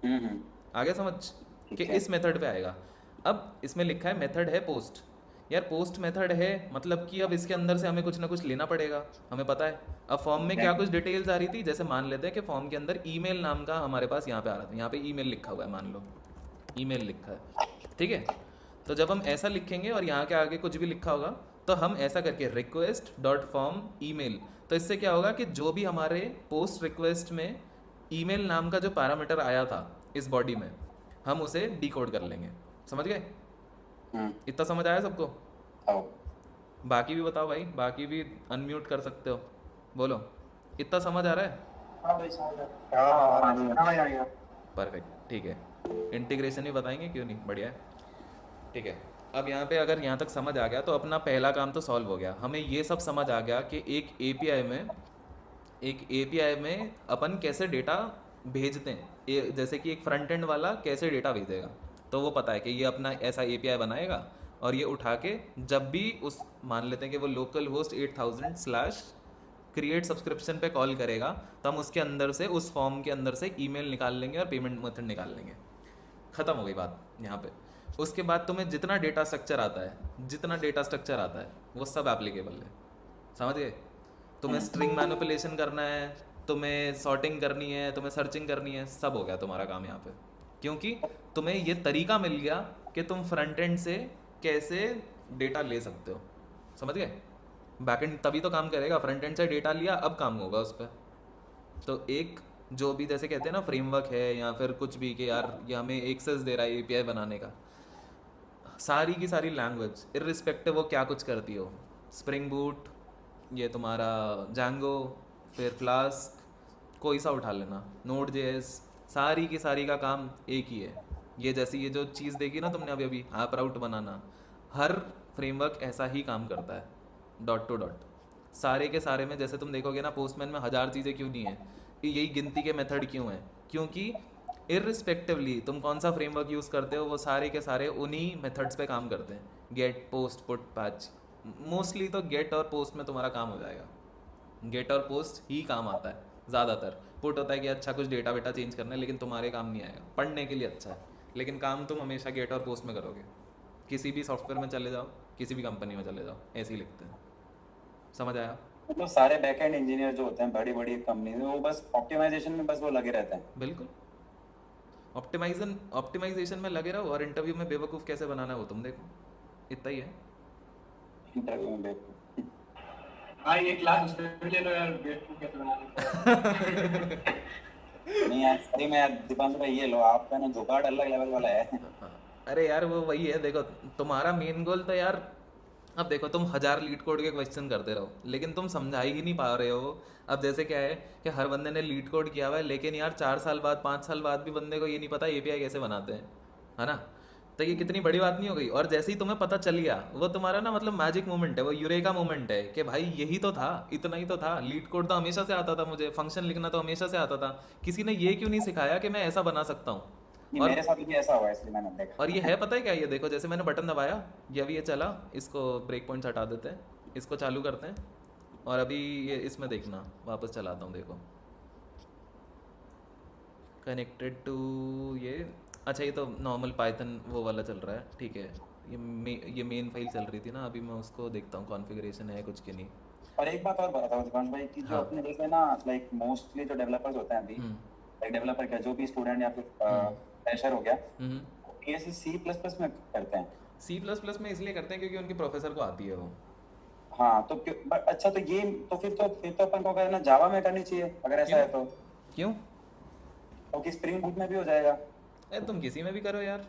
है? आगे समझ कि इस मेथड पे आएगा। अब इसमें लिखा है मेथड है पोस्ट, यार पोस्ट मेथड है मतलब कि अब इसके अंदर से हमें कुछ ना कुछ लेना पड़ेगा, हमें पता है। अब फॉर्म में क्या कुछ डिटेल्स आ रही थी, जैसे मान लेते हैं कि फॉर्म के अंदर ईमेल नाम का हमारे पास यहाँ पे आ रहा था, यहाँ पे ईमेल लिखा हुआ है, मान लो ईमेल लिखा है, ठीक है। तो जब हम ऐसा लिखेंगे और यहाँ के आगे कुछ भी लिखा होगा, तो हम ऐसा करके request.form email, तो इससे क्या होगा कि जो भी हमारे पोस्ट रिक्वेस्ट में ईमेल नाम का जो पैरामीटर आया था इस बॉडी में, हम उसे डिकोड कर लेंगे। समझ गए? इतना समझ आया सबको? बाकी भी बताओ भाई, बाकी भी अनम्यूट कर सकते हो, बोलो इतना समझ आ रहा है? हाँ भाई समझ आ गया। परफेक्ट, ठीक है। इंटीग्रेशन भी बताएंगे, क्यों नहीं, बढ़िया है, ठीक है। अब यहाँ पे अगर यहाँ तक समझ आ गया तो अपना पहला काम तो सॉल्व हो गया। हमें ये सब समझ आ गया कि एक एपीआई में अपन कैसे डेटा भेजते हैं, जैसे कि एक फ्रंट एंड वाला कैसे डेटा भेजेगा, तो वो पता है कि ये अपना ऐसा एपीआई बनाएगा और ये उठा के जब भी उस, मान लेते हैं कि वो local host 8000 slash create subscription पे कॉल करेगा, तो हम उसके अंदर से, उस फॉर्म के अंदर से ईमेल निकाल लेंगे और पेमेंट मेथड निकाल लेंगे। ख़त्म हो गई बात यहाँ पे। उसके बाद तुम्हें जितना डेटा स्ट्रक्चर आता है, जितना डेटा स्ट्रक्चर आता है वो सब एप्लीकेबल है, समझ गए? तुम्हें स्ट्रिंग मैनिपुलेशन करना है, तुम्हें सॉर्टिंग करनी है, तुम्हें सर्चिंग करनी है, सब हो गया तुम्हारा काम यहाँ पे, क्योंकि तुम्हें ये तरीका मिल गया कि तुम फ्रंट एंड से कैसे डेटा ले सकते हो, समझ गए? बैकएंड तभी तो काम करेगा, फ्रंट एंड से डेटा लिया अब काम होगा उस पर। तो एक जो भी जैसे कहते हैं ना फ्रेमवर्क है या फिर कुछ भी कि यार ये हमें एक्सेस दे रहा है एपीआई बनाने का, सारी की सारी लैंग्वेज इर्रिस्पेक्टिव वो क्या कुछ करती हो, स्प्रिंग बूट, ये तुम्हारा जैंगो, फिर फ्लास्क, कोई सा उठा लेना, नोड जेएस, सारी की सारी का काम एक ही है। ये जैसी ये जो चीज़ देखी ना तुमने अभी अभी ऐप राउट बनाना, हर फ्रेमवर्क ऐसा ही काम करता है, डॉट टू डॉट, सारे के सारे में। जैसे तुम देखोगे ना पोस्टमैन में 1000 चीज़ें क्यों नहीं है, यही गिनती के मेथड क्यों है, क्योंकि इर्रिस्पेक्टिवली तुम कौन सा फ्रेमवर्क यूज़ करते हो वो सारे के सारे उन्हीं मेथड्स पे काम करते हैं, get, post, put, patch. Mostly तो गेट और पोस्ट में तुम्हारा काम हो जाएगा, गेट और पोस्ट ही काम आता है ज़्यादातर। पुट होता है कि अच्छा कुछ डेटा वेटा चेंज करना है, लेकिन तुम्हारे काम नहीं आएगा, पढ़ने के लिए अच्छा है, लेकिन काम तुम हमेशा गेट और पोस्ट में करोगे। किसी भी सॉफ्टवेयर में चले जाओ, किसी भी कंपनी में चले जाओ, ऐसे ही लिखते हैं, समझ आया? मतलब सारे बैकएंड इंजीनियर जो होते हैं बड़ी बड़ी कंपनी में, वो बस ऑप्टिमाइजेशन में बस वो लगे रहते हैं। बिल्कुल, ऑप्टिमाइजेशन में लगे रहो और इंटरव्यू में बेवकूफ़ कैसे बनाना है वो तुम देखो, इतना ही है। इंटरव्यू में देखो हाँ ये क्लास उस पे भी ले लो यार, बेवकूफ कैसे बनाने का। नहीं यार, सही में यार दीपांशु भाई, ये लो आपका ना जुगाड़ अलग लेवल वाला है। अरे यार वो वही है, देखो तुम्हारा मेन गोल तो यार, अब देखो तुम 1000 लीड कोड के क्वेश्चन करते रहो लेकिन तुम समझा ही नहीं पा रहे हो। अब जैसे क्या है कि हर बंदे ने लीड कोड किया हुआ है, लेकिन यार 4 साल बाद 5 साल बाद भी बंदे को ये नहीं पता एपीआई कैसे बनाते हैं, है ना? तो ये कितनी बड़ी बात नहीं हो गई? और जैसे ही तुम्हें पता चल गया, वो तुम्हारा ना मतलब मैजिक मोमेंट है, वो यूरेका मोमेंट है कि भाई यही तो था, इतना ही तो था। लीड कोड तो हमेशा से आता था मुझे, फंक्शन लिखना तो हमेशा से आता था, किसी ने ये क्यों नहीं सिखाया कि मैं ऐसा बना सकता हूँ? नहीं, और मेरे साथ भी ऐसा हुआ है, इसलिए मैंने देखा। और ये है पता है क्या, ये देखो जैसे मैंने बटन दबाया, ये अभी ये चला, इसको ब्रेक पॉइंट्स हटा देते हैं, इसको चालू करते हैं, और अभी ये इसमें देखना वापस चलाता हूँ, देखो कनेक्टेड टू ये, अच्छा ये तो नॉर्मल पाइथन वो वाला चल रहा है, ठीक है। ये मेन फाइल चल रही थी ना, अभी मैं उसको देखता हूँ कॉन्फ़िगरेशन है कुछ के नहीं। और एक बात और बताता हूँ दीपांशु भाई कि जो हाँ। अपने देश में ना लाइक मोस्टली जो डेवलपर्स होते हैं अभी, लाइक डेवलपर क्या, जो भी स्टूडेंट या फिर फ्रेशर हो गया, पीएससी C++ में करते हैं। C++ में इसलिए करते हैं क्योंकि उनके प्रोफेसर को आती है वो। हाँ तो अच्छा, तो ये तो फिर तो अपन को करना जावा में करनी चाहिए अगर ऐसा है तो, क्यों? क्योंकि स्प्रिंग बूट में भी हो जाएगा। अरे तुम किसी में भी करो यार,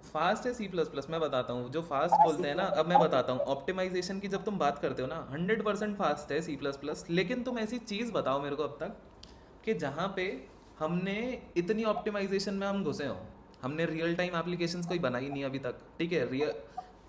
फास्ट है C++। मैं बताता हूँ जो फास्ट बोलते हैं ना, अब मैं बताता हूँ ऑप्टिमाइजेशन की, जब तुम बात करते हो ना 100% फास्ट है C++, लेकिन तुम ऐसी चीज़ बताओ मेरे को अब तक कि जहाँ पे हमने इतनी ऑप्टिमाइजेशन में हम घुसे हो, हमने रियल टाइम एप्लीकेशंस कोई बनाई नहीं अभी तक, ठीक है?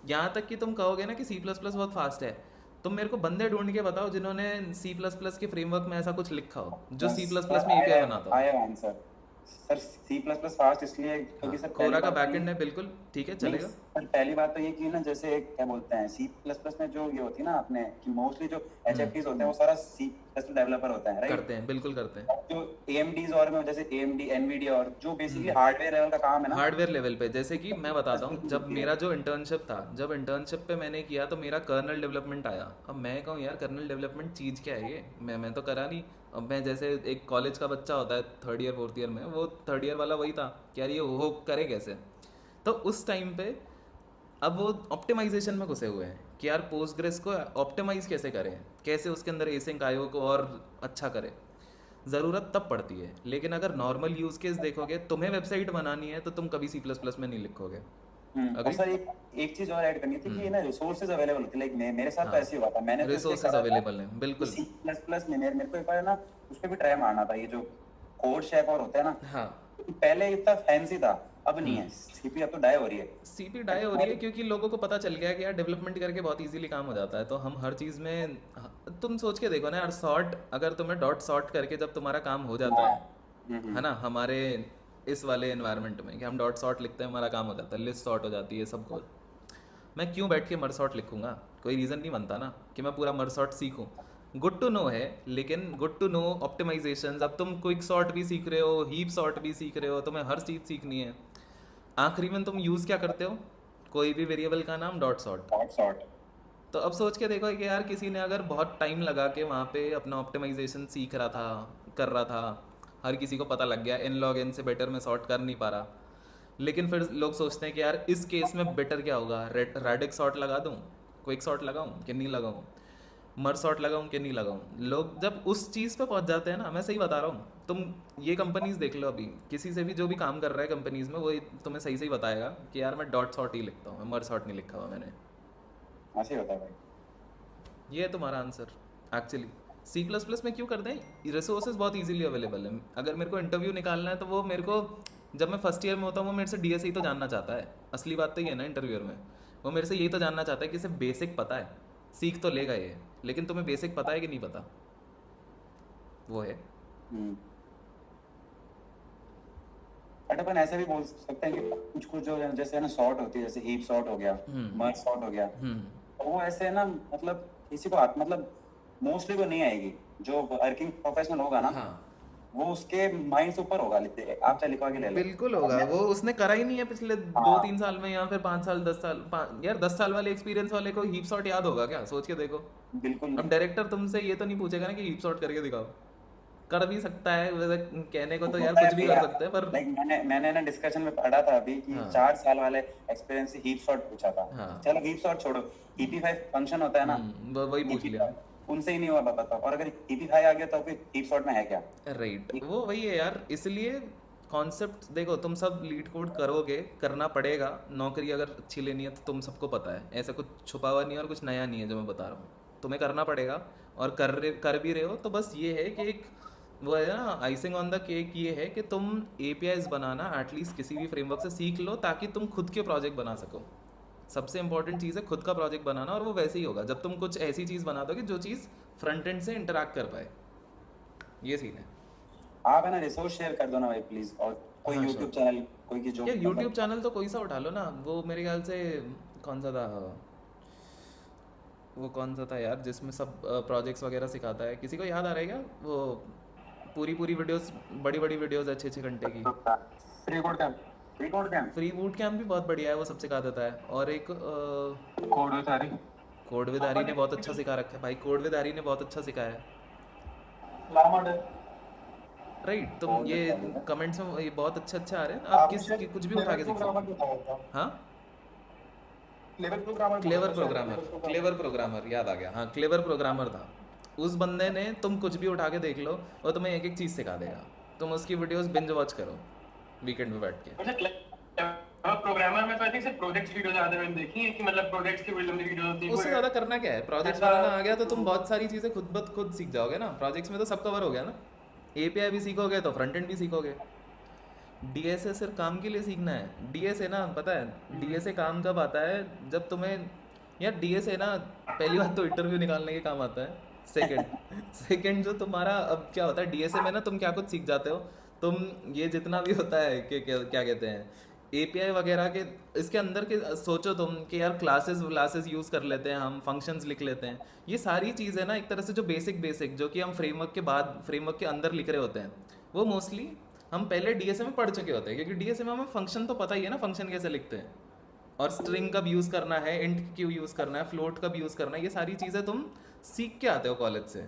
यहाँ तक कि तुम कहोगे ना कि C++ बहुत फास्ट है, तुम मेरे को बंदे ढूंढ के बताओ जिन्होंने C++ के फ्रेमवर्क में ऐसा कुछ लिखा हो जो C++ में एपीआई बनाता हो। I have answer sir, C++ fast इसलिए क्योंकि सर कोरा का बैकएंड है, बिल्कुल ठीक है, चलेगा। पर पहली बात तो ये कि ना, जैसे क्या बोलते हैं C++ में जो ये होती है ना अपने कि मोस्टली जो HFTs होते हैं वो सारा C++ डेवलपर होता है, राइट? करते हैं, बिल्कुल करते हैं। जो AMDs और में जैसे AMD NVIDIA और जो बेसिकली हार्डवेयर लेवल का काम है ना, हार्डवेयर लेवल पे, जैसे कि मैं बताता हूँ, जब मेरा जो इंटर्नशिप था, जब इंटर्नशिप पे मैंने किया तो मेरा कर्नल डेवलपमेंट आया। अब मैं कहूँ यार कर्नल डेवलपमेंट चीज़ क्या है ये, मैं तो करा नहीं। अब मैं जैसे एक कॉलेज का बच्चा होता है 3rd ईयर 4th ईयर में, वो 3rd ईयर वाला वही था कि यार ये वो करे कैसे। तो उस टाइम पे अब वो ऑप्टिमाइजेशन में घुसे हुए हैं कि यार पोस्टग्रेस को ऑप्टिमाइज कैसे करें, कैसे उसके अंदर एसिंक आईओ को और अच्छा करें। ज़रूरत तब पड़ती है, लेकिन अगर नॉर्मल यूज़ केस देखोगे, तुम्हें वेबसाइट बनानी है तो तुम कभी C++ में नहीं लिखोगे। और सर एक चीज और ऐड करनी थी कि ना रिसोर्सेज अवेलेबल होते, लाइक मेरे साथ तो ऐसे ही हुआ था, मैंने रिसोर्सेज अवेलेबल हैं, बिल्कुल। C++ में मेरे को एक बार ना उस पे भी ट्राई मारना था, ये जो कोड शेप और होता है ना, हाँ, पहले इतना फैंसी था, अब नहीं है। सीपी अब तो डाई हो रही है, सीपी डाई हो रही है क्योंकि लोगों को पता चल गया है कि यार डेवलपमेंट करके बहुत इजीली काम हो जाता है, तो हम हर चीज़ में, तुम सोच के देखो ना यार, सॉर्ट अगर तुम्हें डॉट सॉर्ट करके जब तुम्हारा काम हो जाता है, है ना, हमारे इस वाले एनवायरनमेंट में कि हम डॉट सॉर्ट लिखते हैं, हमारा काम हो जाता है, लिस्ट सॉर्ट हो जाती है सब कुछ। मैं क्यों बैठ के मर्सॉट लिखूंगा, कोई रीज़न नहीं बनता ना कि मैं पूरा मर्सॉट सीखूं। गुड टू नो है, लेकिन गुड टू नो ऑप्टिमाइजेशंस। अब तुम क्विक सॉर्ट भी सीख रहे हो, हीप सॉर्ट भी सीख रहे हो, तुम्हें हर चीज़ सीखनी है। आखिरी में तुम यूज़ क्या करते हो, कोई भी वेरिएबल का नाम डॉट सॉर्ट। Dot sort. तो अब सोच के देखो कि यार किसी ने अगर बहुत टाइम लगा के वहाँ पे अपना ऑप्टिमाइजेशन सीख रहा था, कर रहा था, हर किसी को पता लग गया n log n से बेटर में सॉर्ट कर नहीं पा रहा, लेकिन फिर लोग सोचते हैं कि यार इस केस में बेटर क्या होगा, रैडिक सॉर्ट लगा दूँ, क्विक सॉर्ट लगाऊँ कि नहीं लगाऊँ, मर सॉर्ट लगाऊँ कि नहीं लगाऊँ। लोग जब उस चीज़ पे पहुँच जाते हैं ना, मैं सही बता रहा हूँ, तुम ये कंपनीज देख लो, अभी किसी से भी जो भी काम कर रहा है कंपनीज में, वो तुम्हें सही सही बताएगा कि यार मैं डॉट सॉर्ट ही लिखता हूँ, मैं मर सॉर्ट नहीं लिखा हुआ मैंने। ऐसे ही होता है भाई। ये है तुम्हारा answer actually. C plus plus में क्यों करते हैं, रिसोर्सेज बहुत इजीली अवेलेबल है। अगर मेरे को इंटरव्यू निकालना है तो वो मेरे को, जब मैं फर्स्ट ईयर में होता हूँ, वो मेरे से डीएसई तो जानना चाहता है। असली बात तो ये है ना, इंटरव्यूअर में वो मेरे से यही तो जानना चाहता है कि इसे बेसिक पता है, सीख तो लेगा ये, लेकिन तुम्हें बेसिक पता है कि नहीं पता, वो है। बट अपन ऐसे भी बोल सकते हैं कि कुछ कुछ जो जैसे है ना सॉर्ट होती है, जैसे हीप सॉर्ट हो गया, मर्ज सॉर्ट हो गया, तो वो ऐसे है ना, मतलब किसी को मतलब मोस्टली वो नहीं आएगी। जो वर्किंग प्रोफेशनल होगा ना, हाँ वो उसके माइंड से ऊपर होगा। आप चाहे लिखवा के ले लो। बिल्कुल होगा, वो उसने करा ही नहीं है पिछले 2-3 साल में, या फिर 5 साल 10 साल। यार 10 साल वाले एक्सपीरियंस वाले को हीप सॉर्ट याद होगा क्या, सोच के देखो। बिल्कुल अब डायरेक्टर तुमसे ये तो नहीं पूछेगा ना कि हीप सॉर्ट करके दिखाओ। कर भी सकता है वैसे, कहने को तो यार कुछ भी कर सकते हैं, पर लाइक मैंने ना डिस्कशन में पढ़ा था अभी कि हाँ। 4 साल वाले एक्सपीरियंस से हीप सॉर्ट पूछा था। हाँ। चलो हीप सॉर्ट छोड़ो, EP5 फंक्शन होता है ना, वही पूछ लिया। उनसे ही नहीं हुआ बताओ। और अगर EP5 आ गया तो फिर हीप सॉर्ट में है क्या? राइट, वो वही है यार। इसलिए कॉन्सेप्ट देखो, तुम सब लीड कोड करोगे, करना पड़ेगा, नौकरी अगर अच्छी लेनी है तो तुम सबको पता है, ऐसा कुछ छुपा हुआ नहीं है और कुछ नया नहीं है जो मैं बता रहा हूँ। तुम्हें करना पड़ेगा और कर भी रहे हो। तो बस ये है कि एक वो है ना, आइसिंग ऑन द केक ये है कि तुम APIs बनाना एटलीस्ट किसी भी फ्रेमवर्क से सीख लो, ताकि तुम खुद के प्रोजेक्ट बना सको। सबसे इंपॉर्टेंट चीज़ है खुद का प्रोजेक्ट बनाना, और वो वैसे ही होगा जब तुम कुछ ऐसी चीज़ बना दोगे जो चीज़ फ्रंट एंड से इंटरैक्ट कर पाए। ये सीन है। आप है ना रिसोर्स शेयर कर दो ना भाई प्लीज। और कोई हाँ, YouTube चैनल, कोई की जो यार यूट्यूब चैनल तो कोई सा उठा लो ना। वो मेरे ख्याल से कौन सा था, वो कौन सा था यार जिसमें सब प्रोजेक्ट्स वगैरह सिखाता है, किसी को याद आ रहा है क्या? वो पूरी वीडियोस, बड़ी वीडियोस, अच्छे घंटे की। Free code camp. Free boot camp भी बहुत बढ़िया है, वो सब सिखा देता है। और एक code with Harry. Code with Harry ने बहुत अच्छा सिखा रखा है भाई, कोड विद हरी ने बहुत अच्छा सिखाया है। लामा डे। राइट, तुम ये कमेंट्स में ये बहुत अच्छा आ रहे हैं। आप कुछ भी उठा के सीख सकते हो। हाँ, क्लेवर प्रोग्रामर याद आ गया। हाँ, क्लेवर प्रोग्रामर था। उस बंदे ने, तुम कुछ भी उठा के देख लो, वो तुम्हें एक एक चीज़ सिखा देगा। तुम उसकी वीडियोस बिंज वॉच करो वीकेंड में बैठ के। प्रोग्रामर में तो आई थिंक सिर्फ प्रोजेक्ट्स वीडियो ज्यादा मैंने देखी है कि मतलब प्रोजेक्ट्स की वीडियो होती है। उससे ज़्यादा करना क्या है, प्रोजेक्ट्स बनाना आ गया तो तुम बहुत सारी चीज़ें खुद सीख जाओगे ना। प्रोजेक्ट्स में तो सब कवर हो गया ना। API भी सीखोगे तो फ्रंट एंड भी सीखोगे। DSA सिर्फ काम के लिए सीखना है। DSA ना, पता है DSA काम कब आता है, जब तुम्हें, यार DSA ना पहली बात तो इंटरव्यू निकालने के काम आता है। सेकंड जो तुम्हारा अब क्या होता है DSA में ना, तुम क्या कुछ सीख जाते हो, तुम ये जितना भी होता है कि क्या कहते हैं API वगैरह के, इसके अंदर के सोचो तुम कि यार क्लासेस यूज़ कर लेते हैं हम, फंक्शंस लिख लेते हैं। ये सारी चीज़ें ना एक तरह से जो बेसिक जो कि हम फ्रेमवर्क के अंदर लिख रहे होते हैं, वो मोस्टली हम पहले DSA में पढ़ चुके होते हैं। क्योंकि DSA में हमें फंक्शन तो पता ही है ना, फंक्शन कैसे लिखते हैं, और स्ट्रिंग कब यूज़ करना है, इंट क्यों यूज़ करना है, फ्लोट कब यूज़ करना है, ये सारी चीज़ें तुम सीख के आते हो कॉलेज से।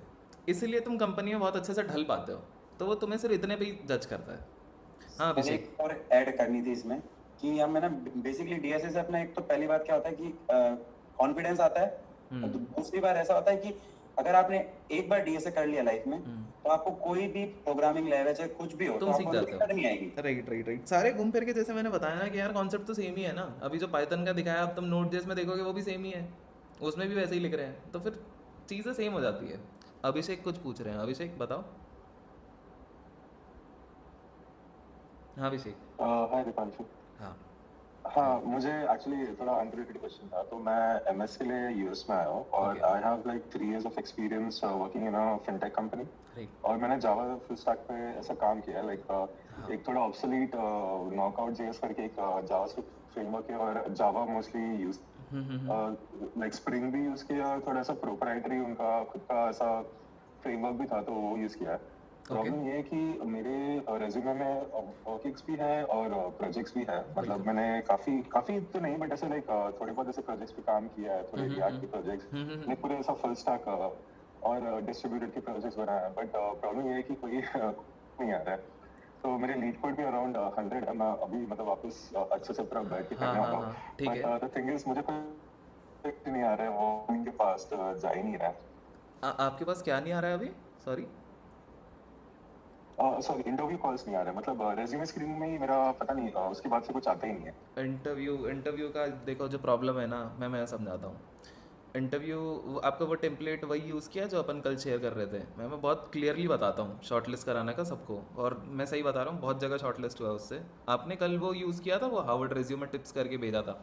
इसीलिए तुम कंपनी में बहुत अच्छे से ढल पाते हो। तो वो तुम्हें सिर्फ इतने पे ही जज करता है। हाँ मैंने अभिषेक। एक और ऐड करनी थी इसमें कि हम है ना बेसिकली DSA से अपना, एक तो पहली बात क्या होता है कि कॉन्फिडेंस आता है। और दूसरी बार ऐसा होता है कि अगर आपने एक बार DSA कर लिया लाइफ में, तो आपको कोई भी प्रोग्रामिंग लैंग्वेज है कुछ भी हो तुम तो सीख आपको जाते हो। दिक्कत नहीं आएगी। राइट सारे घूम फिर के, जैसे मैंने बताया ना कि यार कॉन्सेप्ट तो सेम ही है ना। अभी जो पाइथन का दिखाया, अब तुम नोड.js में देखोगे वो भी सेम ही है, उसमें भी वैसे ही लिख रहे हैं, तो फिर चीज़ें सेम हो जाती है। अभिषेक कुछ पूछ रहे हैं, अभिषेक बताओ। हाँ अभिषेक। हाय दीपांशु। हाँ हाँ, मुझे एक्चुअली थोड़ा अनरिलेटेड क्वेश्चन था। तो मैं एमएस के लिए यूएस में आया हूँ और okay, I have like 3 years of experience working in a fintech company. Right, और मैंने जावा फुल स्टैक पे ऐसा काम किया है, लाइक हाँ, एक थोड़ा ऑब्सोलीट नॉकआउट जेएस करके एक जावास्क्रिप्ट फ्रेमवर्क है, और जावा मोस्टली यूज, लाइक स्प्रिंग भी यूज किया, और थोड़ा सा प्रोप्राइटरी उनका खुद का ऐसा फ्रेमवर्क भी था, तो वो यूज किया है। ओके, प्रॉब्लम ये है कि मेरे रेज्यूमे में वर्किंग्स भी है और प्रोजेक्ट्स भी है। मतलब बिल्कुल, मैंने काफी काफी तो नहीं, बट ऐसे लाइक थोड़े बहुत ऐसे प्रोजेक्ट्स पे काम किया है, थोड़े रिएक्ट के प्रोजेक्ट्स, नहीं पूरे ऐसा फुल स्टैक और डिस्ट्रीब्यूटेड के प्रोजेक्ट्स बनाए हैं। बट प्रॉब्लम ये है कि कोई नहीं आ रहा है। तो मेरे लीड कोड भी अराउंड 100 है। मैं अभी मतलब वापस अच्छे से पूरा बैठ के हाँ करने हाँ वाला हूँ। हाँ, ठीक बट है। द थिंग इज मुझे कोई नहीं आ रहा है, वो इनके पास तो जा ही नहीं रहा है। आपके पास क्या नहीं आ रहा है अभी? सॉरी। सॉरी, इंटरव्यू कॉल्स नहीं आ रहे। मतलब रेज्यूमे स्क्रीनिंग में ही मेरा पता नहीं, उसके बाद से कुछ आता ही नहीं है। इंटरव्यू का देखो जो प्रॉब्लम है ना, मैं समझाता हूँ। इंटरव्यू आपका वो टेम्पलेट वही यूज़ किया जो अपन कल शेयर कर रहे थे। मैं बहुत क्लियरली बताता हूँ शॉर्टलिस्ट कराने का सबको, और मैं सही बता रहा हूँ, बहुत जगह शॉर्टलिस्ट हुआ है उससे। आपने कल वो यूज़ किया था, वो हार्वर्ड रेज्यूमे टिप्स करके भेजा था।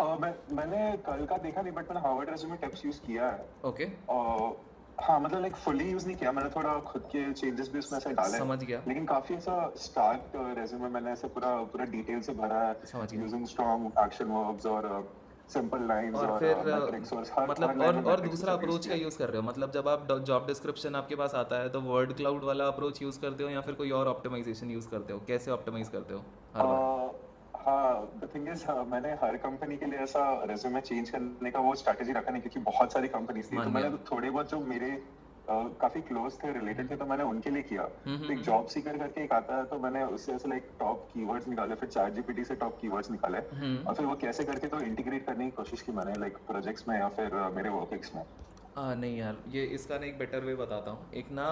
मैंने कल का देखा नहीं, बट मैंने हार्वर्ड रेज्यूमे टिप्स यूज किया है। ओके, हाँ, मतलब लाइक फुली यूज नहीं किया मैंने, थोड़ा खुद के चेंजेस भी उसमें से डाले हैं। समझ गया, लेकिन काफी ऐसा स्टार्ट रेज्यूमे मैंने ऐसे पूरा पूरा डिटेल से भरा है, समझ गया। यूजिंग स्ट्रॉन्ग एक्शन वर्ब्स और सिंपल लाइंस और और फिर मैट्रिक्स, और हर मतलब लाइन में और मैट्रिक्स दूसरा सब यूज अप्रोच का किया। यूज़ कर रहे हो? मतलब जब आप जॉब डिस्क्रिप्शन आपके पास आता है तो वर्ड क्लाउड वाला अप्रोच यूज़ करते हो, या फिर कोई और ऑप्टिमाइजेशन यूज़ करते हो? कैसे ऑप्टिमाइज करते हो हर बार? हाँ, द थिंग इज मैंने हर कंपनी के लिए ऐसा रेज्यूमे चेंज करने का वो स्ट्रैटेजी रखा नहीं, क्योंकि बहुत सारी कंपनीज थी। तो मान मैंने गया। तो थोड़े बहुत जो मेरे काफी क्लोज थे, रिलेटेड थे, तो मैंने उनके लिए किया। तो एक हम्म। जॉब सीकर करके एक आता है, तो मैंने उससे ऐसे लाइक टॉप कीवर्ड्स निकाले, फिर चैट जीपीटी से टॉप कीवर्ड्स निकाले, और फिर वो कैसे करके तो इंटीग्रेट करने की कोशिश की मैंने, लाइक प्रोजेक्ट्स में या फिर मेरे वर्किंग्स में। नहीं यार, ये इसका ना एक बेटर वे बताता हूँ। एक ना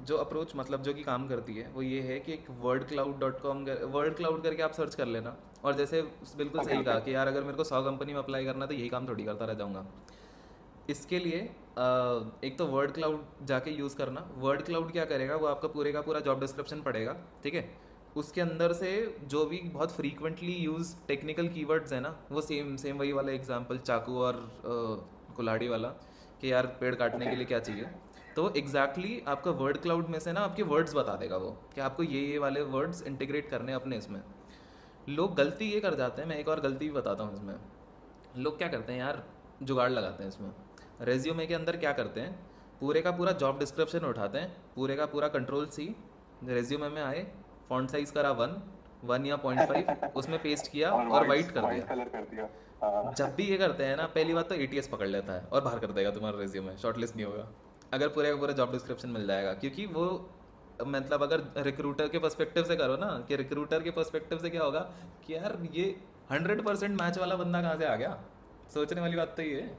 जो अप्रोच मतलब जो कि काम करती है वो ये है कि एक wordcloud.com, वर्ड क्लाउड करके आप सर्च कर लेना। और जैसे बिल्कुल ओके सही ओके। कहा कि यार अगर मेरे को 100 कंपनी में अप्लाई करना है तो यही काम थोड़ी करता रह जाऊँगा। इसके लिए एक तो वर्ड क्लाउड जाके यूज़ करना। वर्ड क्लाउड क्या करेगा, वो आपका पूरे का पूरा जॉब डिस्क्रिप्शन पढ़ेगा, ठीक है। उसके अंदर से जो भी बहुत फ्रीक्वेंटली यूज टेक्निकल कीवर्ड्स है ना, वो सेम सेम वही वाला एग्जांपल चाकू और कुल्हाड़ी वाला, कि यार पेड़ काटने ओके के लिए क्या चाहिए। तो एग्जैक्टली आपका वर्ड क्लाउड में से ना आपके वर्ड्स बता देगा वो, कि आपको ये वाले वर्ड्स इंटीग्रेट करने हैं अपने इसमें। लोग गलती ये कर जाते हैं, मैं एक और गलती भी बताता हूँ इसमें। लोग क्या करते हैं यार, जुगाड़ लगाते हैं इसमें। रेज्यूमे के अंदर क्या करते हैं, पूरे का पूरा जॉब डिस्क्रिप्शन उठाते हैं, पूरे का पूरा कंट्रोल C, रेज्यूमे में आए, फॉन्ट साइज करा 1 या 0.5, उसमें पेस्ट किया और और वाइट कर वाइट दिया। कलर कर दिया। जब भी ये करते हैं ना, पहली बात तो ATS पकड़ लेता है और बाहर कर देगा तुम्हारा रेज्यूमे, शॉर्टलिस्ट नहीं होगा अगर पूरे का पूरा जॉब डिस्क्रिप्शन मिल जाएगा। क्योंकि वो मतलब अगर रिक्रूटर के पर्सपेक्टिव से करो ना, कि रिक्रूटर के पर्सपेक्टिव से क्या होगा कि यार ये 100% मैच वाला बंदा कहाँ से आ गया, सोचने वाली बात तो ये है।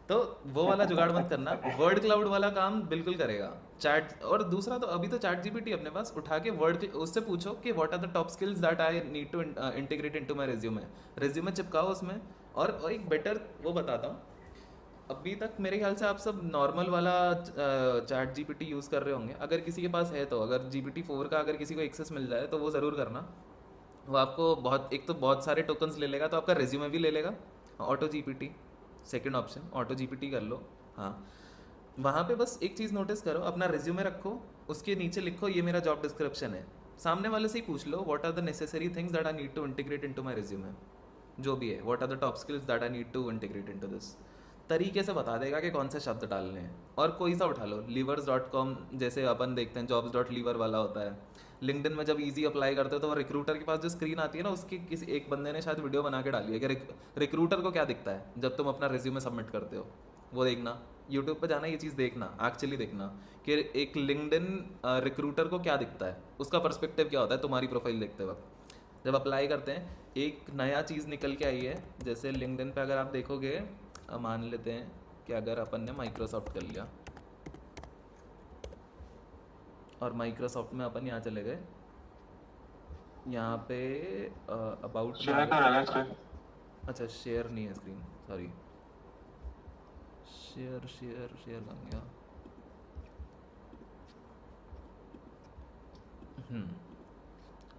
तो वो वाला जुगाड़ मत करना, वर्ड क्लाउड वाला काम बिल्कुल करेगा। चैट, और दूसरा तो अभी तो चैट जीपीटी अपने पास उठा के वर्ड, उससे पूछो कि what are the top skills that I need to integrate into my resume चिपकाओ उसमें। और एक बेटर वो बताता हूँ, अभी तक मेरे ख्याल से आप सब नॉर्मल वाला चैट जीपीटी यूज़ कर रहे होंगे। अगर किसी के पास है तो, अगर GPT-4 का अगर किसी को एक्सेस मिल जाए तो वो ज़रूर करना। वो आपको बहुत, एक तो बहुत सारे टोकन्स ले लेगा, तो आपका रेज्यूमे भी ले लेगा। Auto GPT second option, auto GPT कर लो। हाँ, वहाँ पे बस एक चीज़ नोटिस करो, अपना रेज्यूमे रखो, उसके नीचे लिखो ये मेरा जॉब डिस्क्रिप्शन है। सामने वाले से ही पूछ लो what are the necessary things that I need to integrate into my resume, जो भी है, what are the top skills that I need to integrate into this. तरीके से बता देगा कि कौन से शब्द डालने हैं। और कोई सा उठा लो, livers.com, जैसे अपन देखते हैं jobs.lever वाला होता है। लिंक्डइन में जब इजी अप्लाई करते हो तो वो रिक्रूटर के पास जो स्क्रीन आती है ना, उसकी किसी एक बंदे ने शायद वीडियो बना के डाली है कि रिक्रूटर को क्या दिखता है जब तुम अपना रिज्यूमे सबमिट करते हो। वो देखना, यूट्यूब पे जाना, ये चीज़ देखना, एक्चुअली देखना कि एक लिंक्डइन रिक्रूटर को क्या दिखता है, उसका पर्सपेक्टिव क्या होता है तुम्हारी प्रोफाइल देखते वक्त जब अप्लाई करते हैं। एक नया चीज़ निकल के आई है, जैसे लिंक्डइन पे अगर आप देखोगे, मान लेते हैं कि अगर अपन ने माइक्रोसॉफ्ट कर लिया, और माइक्रोसॉफ्ट में अपन यहाँ चले गए, यहाँ पे अबाउट में आ शेयर गए। कर रहा है स्क्रीन। अच्छा, शेयर नहीं है screen, sorry. Share share share कहाँ गया?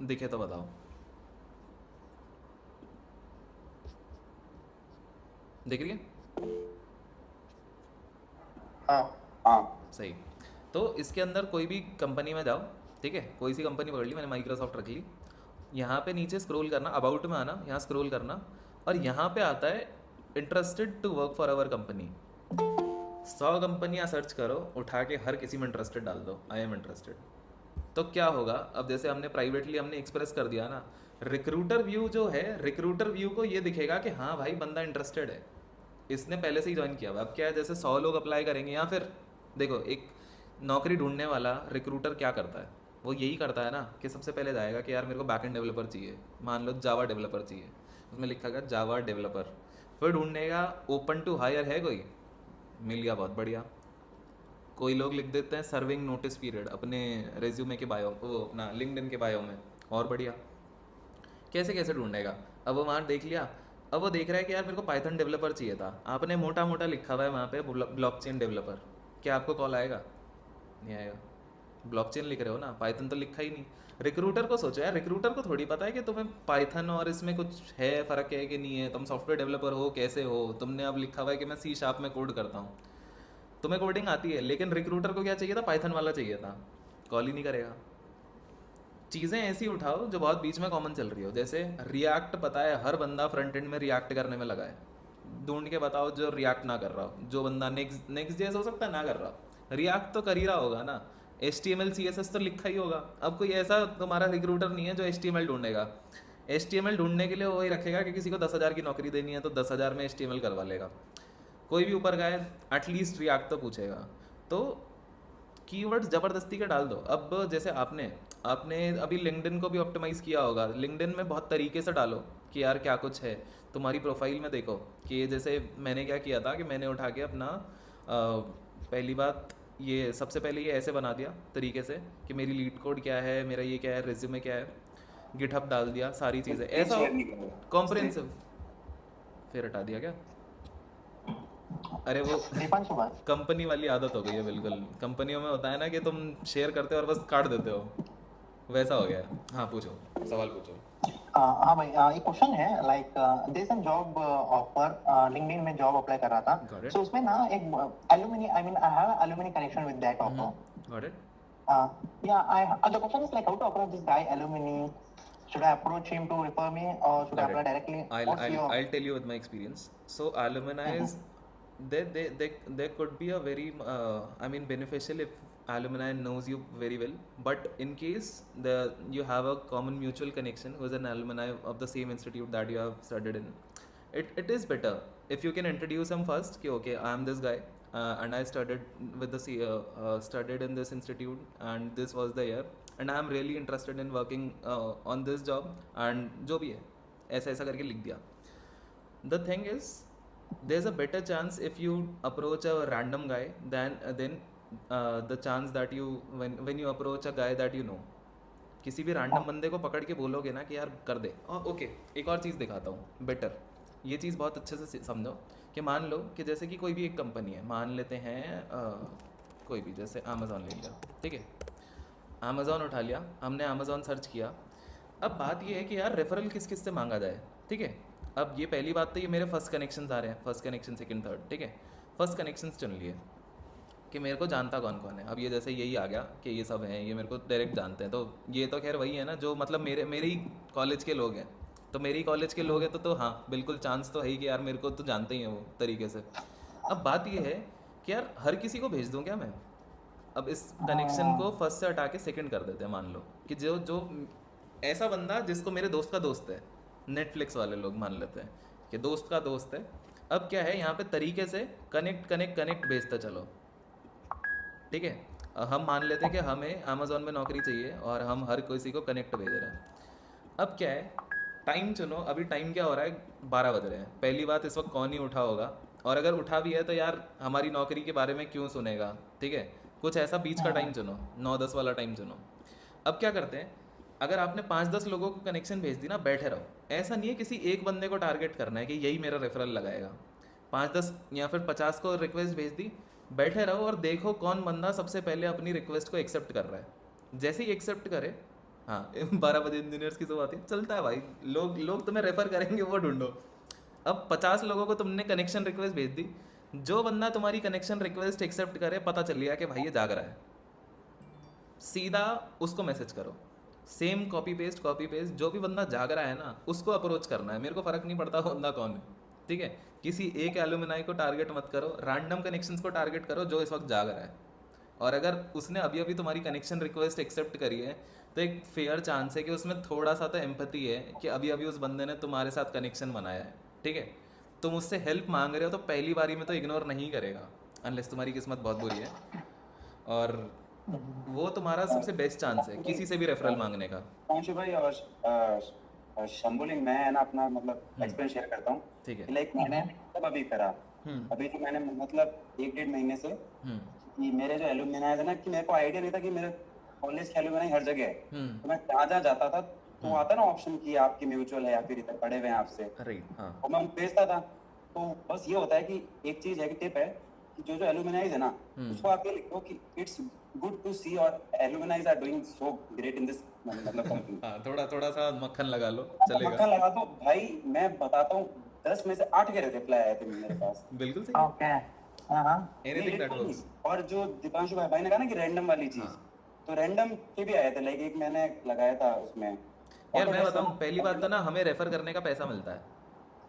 दिखे तो बताओ। देख रही है? हाँ हाँ सही। तो इसके अंदर कोई भी कंपनी में जाओ, ठीक है, कोई सी कंपनी पकड़ ली, मैंने माइक्रोसॉफ्ट रख ली, यहाँ पे नीचे स्क्रॉल करना, अबाउट में आना, यहाँ स्क्रॉल करना, और यहाँ पे आता है interested to work for our company. 100 कंपनियाँ सर्च करो, उठा के हर किसी में इंटरेस्टेड डाल दो, आई एम इंटरेस्टेड। तो क्या होगा, अब जैसे हमने प्राइवेटली हमने एक्सप्रेस कर दिया ना, रिक्रूटर व्यू जो है, रिक्रूटर व्यू को ये दिखेगा कि हाँ भाई बंदा इंटरेस्टेड है, इसने पहले से ही ज्वाइन किया हुआ। अब क्या है, जैसे 100 लोग अप्लाई करेंगे, या फिर देखो एक नौकरी ढूंढने वाला रिक्रूटर क्या करता है, वो यही करता है ना कि सबसे पहले जाएगा कि यार मेरे को बैकएंड डेवलपर चाहिए, मान लो जावा डेवलपर चाहिए, उसमें लिखा गया जावा डेवलपर, फिर ढूंढेगा ओपन टू हायर है कोई, मिल गया, बहुत बढ़िया। कोई लोग लिख देते हैं सर्विंग नोटिस पीरियड अपने रेज्यूमे के बायो, वो अपना लिंक्डइन के बायो में, और बढ़िया। कैसे कैसे ढूंढेगा, अब वो वहाँ देख लिया, अब वो देख रहा है कि यार मेरे को पाइथन डेवलपर चाहिए था, आपने मोटा मोटा लिखा हुआ है वहाँ पे ब्लॉकचेन डेवलपर, क्या आपको कॉल आएगा? नहीं आएगा। ब्लॉकचेन लिख रहे हो ना, पाइथन तो लिखा ही नहीं। रिक्रूटर को सोचो यार, रिक्रूटर को थोड़ी पता है कि तुम्हें पाइथन और इसमें कुछ है, फ़र्क है कि नहीं है, तुम सॉफ्टवेयर डेवलपर हो कैसे हो, तुमने अब लिखा हुआ है कि मैं C# में कोड करता हूँ, तुम्हें कोडिंग आती है, लेकिन रिक्रूटर को क्या चाहिए था, पाइथन वाला चाहिए था, कॉल ही नहीं करेगा। चीज़ें ऐसी उठाओ जो बहुत बीच में कॉमन चल रही हो, जैसे रिएक्ट, पता है हर बंदा फ्रंट एंड में रिएक्ट करने में लगा है, ढूंढ के बताओ जो रिएक्ट ना कर रहा हो, जो बंदा नेक्स्ट जेएस हो सकता है ना कर रहा हो, रिएक्ट तो कर ही रहा होगा ना, HTML CSS तो लिखा ही होगा। अब कोई ऐसा तुम्हारा रिक्रूटर नहीं है जो HTML ढूंढेगा, HTML ढूंढने के लिए वही रखेगा कि किसी को 10,000 की नौकरी देनी है तो 10,000 में HTML करवा लेगा। कोई भी ऊपर गए एटलीस्ट रिएक्ट तो पूछेगा। तो कीवर्ड्स ज़बरदस्ती के डाल दो। अब जैसे आपने अभी लिंक्डइन को भी ऑप्टिमाइज़ किया होगा, लिंक्डइन में बहुत तरीके से डालो कि यार क्या कुछ है, तुम्हारी प्रोफाइल में देखो कि जैसे मैंने क्या किया था कि मैंने उठा के अपना पहली बात ये सबसे पहले ये ऐसे बना दिया तरीके से कि मेरी लीड कोड क्या है, मेरा ये क्या है, रेज्यूमे क्या है, गिटहब डाल दिया, सारी चीज़ें ऐसा कॉम्प्रिहेंसिव। फिर हटा दिया क्या? अरे वो दीपांशु भाई, कंपनी वाली आदत हो गई है बिल्कुल, कंपनियों में होता है ना कि तुम शेयर करते हो और बस काट देते हो, वैसा हो गया है। हाँ पूछो, सवाल पूछो। हाँ भाई, एक क्वेश्चन है, like there is a job offer, LinkedIn में जॉब अप्लाई कर रहा था, Got it. सो उसमें ना एक alumni, I mean I have alumni connection with that offer, Got it? या I the question is like how to approach this guy alumni, should I approach him to refer me or should I Got apply it. directly? I'll What's I'll your I'll tell you with my experience. So alumni is there could be a very I mean beneficial if alumni knows you very well. But in case you have a common mutual connection who is an alumni of the same institute that you have studied in, it is better if you can introduce him first. कि okay, I am this guy and I studied with studied in this institute and this was the year and I am really interested in working on this job and जो भी है ऐसा ऐसा करके लिख दिया. The thing is, there's a better chance if you approach a random guy than the chance that you when you approach a guy that you know. किसी भी रैंडम बंदे को पकड़ के बोलोगे ना कि यार कर दे, ओके एक और चीज़ दिखाता हूँ बेटर, ये चीज़ बहुत अच्छे से समझो कि मान लो कि जैसे कि कोई भी एक कंपनी है, मान लेते हैं कोई भी, जैसे अमेज़ॉन ले लिया, ठीक है, अमेज़ॉन उठा लिया हमने, अमेज़ॉन सर्च किया। अब बात ये है कि यार रेफरल किस किस से मांगा जाए, ठीक है। अब ये पहली बात तो ये मेरे फर्स्ट कनेक्शंस आ रहे हैं, फर्स्ट कनेक्शन सेकंड थर्ड, ठीक है, फर्स्ट कनेक्शंस चुन लिए कि मेरे को जानता कौन कौन है। अब ये जैसे यही आ गया कि ये सब हैं, ये मेरे को डायरेक्ट जानते हैं, तो ये तो खैर वही है ना जो मतलब मेरे ही कॉलेज के लोग हैं, तो मेरी कॉलेज के लोग हैं तो हाँ बिल्कुल चांस तो है ही कि यार मेरे को तो जानते ही हैं वो तरीके से। अब बात ये है कि यार हर किसी को भेज दूँ क्या मैं? अब इस कनेक्शन को फर्स्ट से हटा के सेकंड कर देते हैं, मान लो कि जो ऐसा बंदा जिसको मेरे दोस्त का दोस्त है, नेटफ्लिक्स वाले लोग मान लेते हैं कि दोस्त का दोस्त है। अब क्या है यहाँ पे तरीके से कनेक्ट भेजते चलो, ठीक है। हम मान लेते हैं कि हमें अमेज़ॉन में नौकरी चाहिए और हम हर किसी को कनेक्ट भेज रहे हैं। अब क्या है, टाइम चुनो, अभी टाइम क्या हो रहा है, 12 बज रहे हैं। पहली बात इस वक्त कौन ही उठा होगा, और अगर उठा भी है तो यार हमारी नौकरी के बारे में क्यों सुनेगा, ठीक है। कुछ ऐसा बीच का टाइम चुनो, 9-10 वाला टाइम चुनो। अब क्या करते हैं, अगर आपने 5-10 लोगों को कनेक्शन भेज दी ना, बैठे रहो। ऐसा नहीं है किसी एक बंदे को टारगेट करना है कि यही मेरा रेफरल लगाएगा। 5-10 या फिर 50 को रिक्वेस्ट भेज दी, बैठे रहो और देखो कौन बंदा सबसे पहले अपनी रिक्वेस्ट को एक्सेप्ट कर रहा है। जैसे ही एक्सेप्ट करे, हाँ 12 बजे इंजीनियर्स की तो बात है, चलता है भाई, लोग तुम्हें रेफर करेंगे वो ढूंढो। अब 50 लोगों को तुमने कनेक्शन रिक्वेस्ट भेज दी, जो बंदा तुम्हारी कनेक्शन रिक्वेस्ट एक्सेप्ट करे, पता चल गया कि भाई ये जाग रहा है, सीधा उसको मैसेज करो, सेम कॉपी पेस्ट, जो भी बंदा जाग रहा है ना उसको अप्रोच करना है। मेरे को फ़र्क नहीं पड़ता वो बंदा कौन है, ठीक है। किसी एक एलुमनाई को टारगेट मत करो, रैंडम कनेक्शंस को टारगेट करो जो इस वक्त जाग रहा है। और अगर उसने अभी अभी तुम्हारी कनेक्शन रिक्वेस्ट एक्सेप्ट करी है तो एक फेयर चांस है कि उसमें थोड़ा सा तो एम्पैथी है कि अभी अभी उस बंदे ने तुम्हारे साथ कनेक्शन बनाया है, ठीक है। तुम उससे हेल्प मांग रहे हो तो पहली बारी में तो इग्नोर नहीं करेगा, अनलेस तुम्हारी किस्मत बहुत बुरी है। और वो तुम्हारा सबसे बेस्ट चांस है किसी से भी रेफरल मांगने का। अंशु भाई और शंभुलिंग, मैं है ना अपना मतलब एक्सपीरियंस शेयर करता हूँ। ठीक है। लाइक मैंने तब अभी करा, अभी तो मैंने मतलब 1-1.5 महीने से कि मेरे जो एलुमनाई है ना, कि मेरे को आइडिया नहीं था कि मेरे कॉलेज के एलुमनाई हर जगह है। तो मैं जहाँ जहाँ जाता था तो आता ना ऑप्शन कि आपकी म्यूचुअल है या फिर इधर पड़े हुए हैं आपसे, राइट, हाँ। और मैं भेजता था। तो बस ये होता है कि एक चीज है कि टिप है कि जो एलुमनाइज है ना उसको आप ये लिखो कि इट्स गुड टू सी और alumnis are doing so great in this मतलब कंपनी। हाँ, थोड़ा सा मक्खन लगा लो, चलेगा। मक्खन लगा दो भाई, मैं बताता हूँ 10 में से 8 के रिप्लाई आए थे मेरे पास। बिल्कुल सही। ओके, हाँ, एनीथिंग दैट वर्क्स। और जो दीपांशु भाई ने कहा ना कि रैंडम वाली चीज, तो रैंडम के भी आए थे। लाइक एक मैंने लगाया था उसमें। यार मैं बताऊं, पहली बात तो ना हमें रेफर करने का पैसा मिलता है।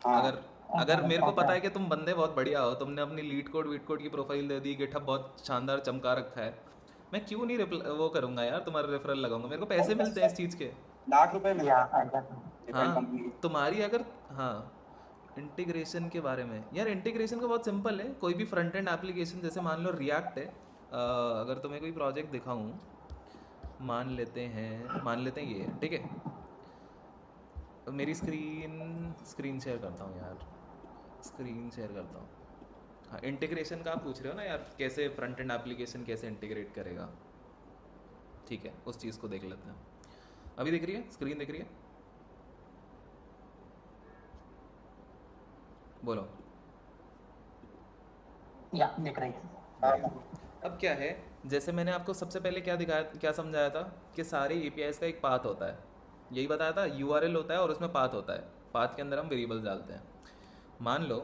हाँ। अगर मेरे को पता है कि तुम बंदे बहुत बढ़िया हो, तुमने अपनी लीड कोड की प्रोफाइल दे दी, गिटहब बहुत शानदार चमका रखा है, मैं क्यों नहीं वो करूंगा यार, तुम्हारा रेफरल लगाऊंगा, मेरे को पैसे मिलते हैं इस चीज़ के। लाख रुपए में हाँ तुम्हारी अगर, हाँ इंटीग्रेशन के बारे में यार, इंटीग्रेशन का बहुत सिंपल है। कोई भी फ्रंट एंड एप्लीकेशन, जैसे मान लो रिएक्ट है, अगर तुम्हें कोई प्रोजेक्ट दिखाऊं, मान लेते हैं ये, ठीक है। मेरी स्क्रीन शेयर करता हूँ यार, स्क्रीन शेयर करता हूँ। हाँ, इंटीग्रेशन का आप पूछ रहे हो ना यार, कैसे फ्रंट एंड एप्लीकेशन कैसे इंटीग्रेट करेगा, ठीक है, उस चीज़ को देख लेते हैं। अभी दिख रही है स्क्रीन, दिख रही है? बोलो। या दिख रही है। अब क्या है, जैसे मैंने आपको सबसे पहले क्या दिखाया, क्या समझाया था कि सारे एपीआईज का एक पाथ होता है, यही बताया था। यूआरएल होता है और उसमें पाथ होता है, पाथ के अंदर हम वेरिएबल्स डालते हैं। मान लो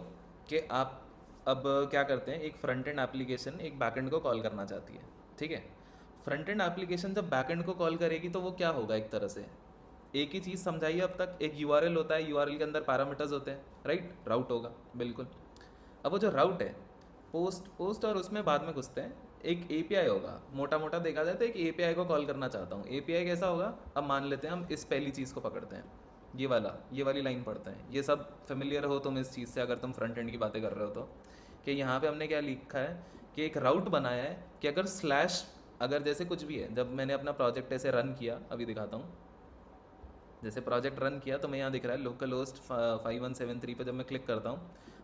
कि आप अब क्या करते हैं, एक फ्रंट एंड एप्लीकेशन एक बैकएंड को कॉल करना चाहती है, ठीक है। फ्रंट एंड एप्लीकेशन जब बैकएंड को कॉल करेगी तो वो क्या होगा, एक तरह से एक ही चीज़ समझाइए अब तक, एक यूआरएल होता है, यूआरएल के अंदर पैरामीटर्स होते हैं, राइट, राउट होगा, बिल्कुल। अब वो जो राउट है, पोस्ट और उसमें बाद में घुसते हैं, एक एपीआई होगा, मोटा मोटा देखा जाए तो एक एपीआई को कॉल करना चाहता हूँ। एपीआई कैसा होगा, अब मान लेते हैं हम इस पहली चीज़ को पकड़ते हैं, ये वाली लाइन पढ़ते हैं। ये सब फेमिलियर हो तुम इस चीज़ से, अगर तुम फ्रंट एंड की बातें कर रहे हो तो, कि यहाँ पे हमने क्या लिखा है कि एक राउट बनाया है कि अगर स्लैश, अगर जैसे कुछ भी है, जब मैंने अपना प्रोजेक्ट ऐसे रन किया, अभी दिखाता हूँ, जैसे प्रोजेक्ट रन किया तो मैं यहाँ दिख रहा है लोकल होस्ट 5173 पे जब मैं क्लिक करता हूँ,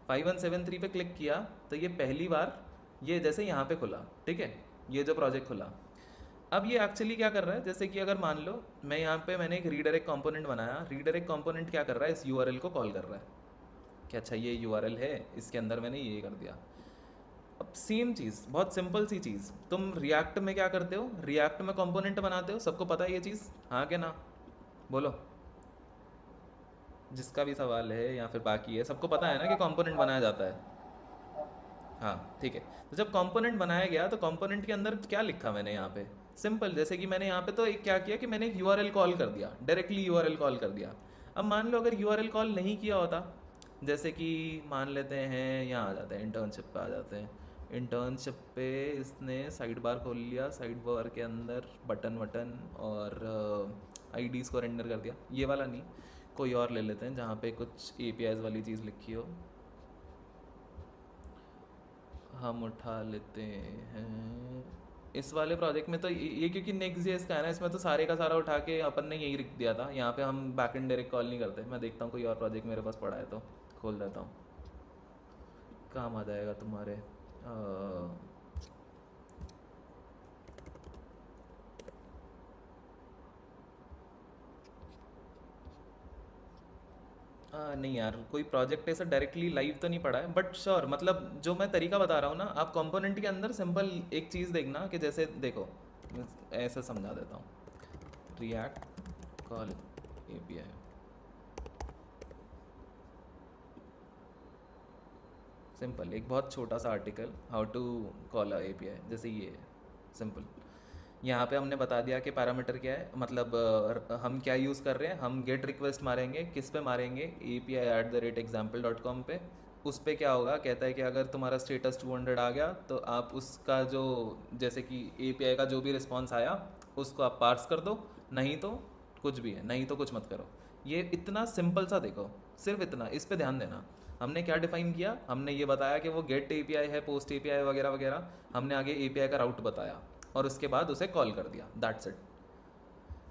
5173 पे क्लिक किया तो ये पहली बार ये जैसे यहाँ पे खुला, ठीक है, ये जो प्रोजेक्ट खुला। अब ये एक्चुअली क्या कर रहा है, जैसे कि अगर मान लो मैं यहाँ पे मैंने एक रीडायरेक्ट कंपोनेंट बनाया, रीडायरेक्ट कंपोनेंट क्या कर रहा है, इस यूआरएल को कॉल कर रहा है कि अच्छा ये यूआरएल है, इसके अंदर मैंने ये कर दिया। अब सेम चीज़, बहुत सिंपल सी चीज़, तुम रिएक्ट में क्या करते हो, रिएक्ट में कंपोनेंट बनाते हो, सबको पता है ये चीज़, हाँ कि ना, बोलो। जिसका भी सवाल है या फिर बाकी है, सबको पता है ना कि कंपोनेंट बनाया जाता है, हाँ ठीक है। तो जब कंपोनेंट बनाया गया तो कंपोनेंट के अंदर क्या लिखा मैंने यहाँ पे, सिंपल, जैसे कि मैंने यहाँ पे तो एक क्या किया कि मैंने एक यूआरएल कॉल कर दिया, डायरेक्टली यूआरएल कॉल कर दिया। अब मान लो अगर यूआरएल कॉल नहीं किया होता, जैसे कि मान लेते हैं यहाँ आ जाते हैं, इंटर्नशिप पे आ जाते हैं, इंटर्नशिप पे इसने साइड बार खोल लिया, साइड बार के अंदर बटन और आईडीज़ को रेंडर कर दिया, ये वाला नहीं, कोई और ले लेते हैं जहाँ पे कुछ एपीआईज वाली चीज़ लिखी हो, हम उठा लेते हैं इस वाले प्रोजेक्ट में। तो ये क्योंकि नेक्स्ट.जेएस का है ना, इसमें तो सारे का सारा उठा के अपन ने यही लिख दिया था, यहाँ पे हम बैकएंड डायरेक्ट कॉल नहीं करते। मैं देखता हूँ कोई और प्रोजेक्ट मेरे पास पड़ा है तो खोल देता हूँ, काम आ जाएगा तुम्हारे। नहीं यार, कोई प्रोजेक्ट ऐसा डायरेक्टली लाइव तो नहीं पड़ा है, बट श्योर, मतलब जो मैं तरीका बता रहा हूँ ना, आप कंपोनेंट के अंदर सिंपल एक चीज़ देखना कि जैसे देखो, ऐसा समझा देता हूँ, रिएक्ट कॉल एपीआई, सिंपल, एक बहुत छोटा सा article, how to call a API, जैसे ये है सिंपल। यहाँ पे हमने बता दिया कि पैरामीटर क्या है, मतलब हम क्या यूज़ कर रहे हैं। हम गेट रिक्वेस्ट मारेंगे, किस पे मारेंगे, api@example.com पे। उस पे क्या होगा, कहता है कि अगर तुम्हारा स्टेटस 200 आ गया तो आप उसका जो, जैसे कि एपीआई का जो भी रिस्पॉन्स आया उसको आप पार्स कर दो, नहीं तो कुछ भी है, नहीं तो कुछ मत करो। ये इतना सिंपल सा, देखो सिर्फ इतना, इस पे ध्यान देना। हमने क्या डिफाइन किया, हमने ये बताया कि वो गेट एपीआई है, पोस्ट एपीआई वगैरह वगैरह। हमने आगे एपीआई का राउट बताया और उसके बाद उसे कॉल कर दिया, दैट्स इट।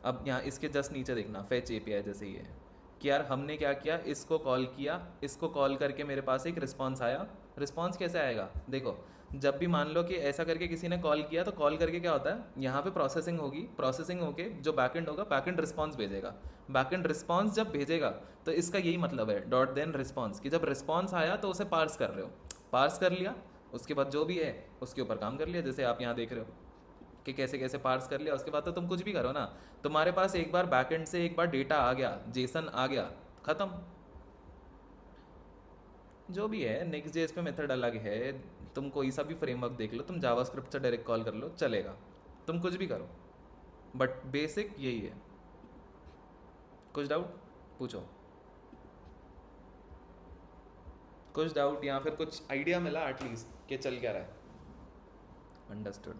अब यहाँ इसके जस्ट नीचे देखना, फेच एपीआई जैसे ही है कि यार हमने क्या किया, इसको कॉल किया, इसको कॉल करके मेरे पास एक रिस्पॉन्स आया। रिस्पॉन्स कैसे आएगा, देखो जब भी मान लो कि ऐसा करके किसी ने कॉल किया तो कॉल करके क्या होता है, यहाँ पे प्रोसेसिंग होगी, प्रोसेसिंग होके जो बैकएंड होगा, बैकएंड रिस्पॉन्स भेजेगा। बैकएंड रिस्पॉन्स जब भेजेगा तो इसका यही मतलब है डॉट देन रिस्पॉन्स, कि जब रिस्पॉन्स आया तो उसे पार्स कर रहे हो, पार्स कर लिया, उसके बाद जो भी है उसके ऊपर काम कर लिया, जैसे आप यहाँ देख रहे हो कि कैसे कैसे पार्स कर लिया। उसके बाद तो तुम कुछ भी करो ना, तुम्हारे पास एक बार बैकएंड से एक बार डेटा आ गया, जेसन आ गया, ख़त्म। जो भी है नेक्स्ट जेएस पे मेथड अलग है, तुम कोई सा भी फ्रेमवर्क देख लो, तुम जावास्क्रिप्ट से डायरेक्ट कॉल कर लो, चलेगा, तुम कुछ भी करो, बट बेसिक यही है। कुछ डाउट पूछो, कुछ डाउट या फिर कुछ आइडिया मिला एटलीस्ट कि चल क्या रहा है। अंडरस्टूड,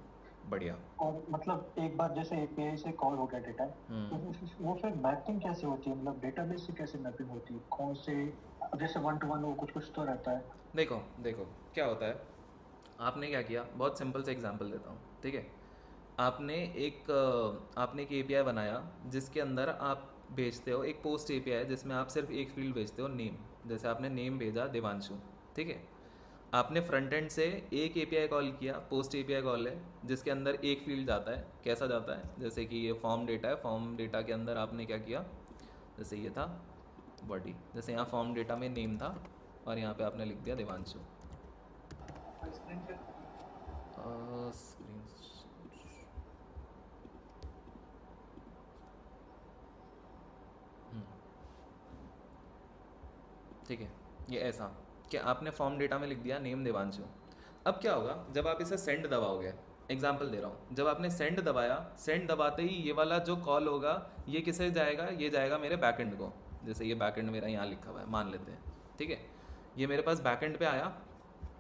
बढ़िया। और मतलब एक बार जैसे एपीआई से कॉल हो गया डेटा, तो वो फिर मैपिंग कैसे होती है, मतलब डेटाबेस से कैसे मैपिंग होती है, कौन से, जैसे 1 to 1 वो कुछ तो रहता है। देखो देखो क्या होता है, आपने क्या किया, बहुत सिंपल से एग्जांपल देता हूँ, ठीक है। आपने एक एपीआई बनाया जिसके अंदर आप भेजते हो एक पोस्ट एपीआई जिसमें आप सिर्फ एक फील्ड भेजते हो, नेम। जैसे आपने नेम भेजा देवांशु, ठीक है। आपने फ्रंट एंड से एक एपीआई कॉल किया, पोस्ट एपीआई कॉल है जिसके अंदर एक फील्ड जाता है। कैसा जाता है, जैसे कि ये फॉर्म डेटा है, फॉर्म डेटा के अंदर आपने क्या किया, जैसे ये था बॉडी, जैसे यहाँ फॉर्म डेटा में नेम था और यहाँ पे आपने लिख दिया देवांशु। स्क्रीन ठीक है, ये ऐसा कि आपने फॉर्म डेटा में लिख दिया नेम देवांशु। अब क्या होगा, जब आप इसे सेंड दबाओगे, एग्जाम्पल दे रहा हूँ, जब आपने सेंड दबाया, सेंड दबाते ही ये वाला जो कॉल होगा ये किसे जाएगा, ये जाएगा मेरे बैकएंड को। जैसे ये बैकएंड मेरा यहाँ लिखा हुआ है, मान लेते हैं, ठीक है। ये मेरे पास बैकएंड पे आया,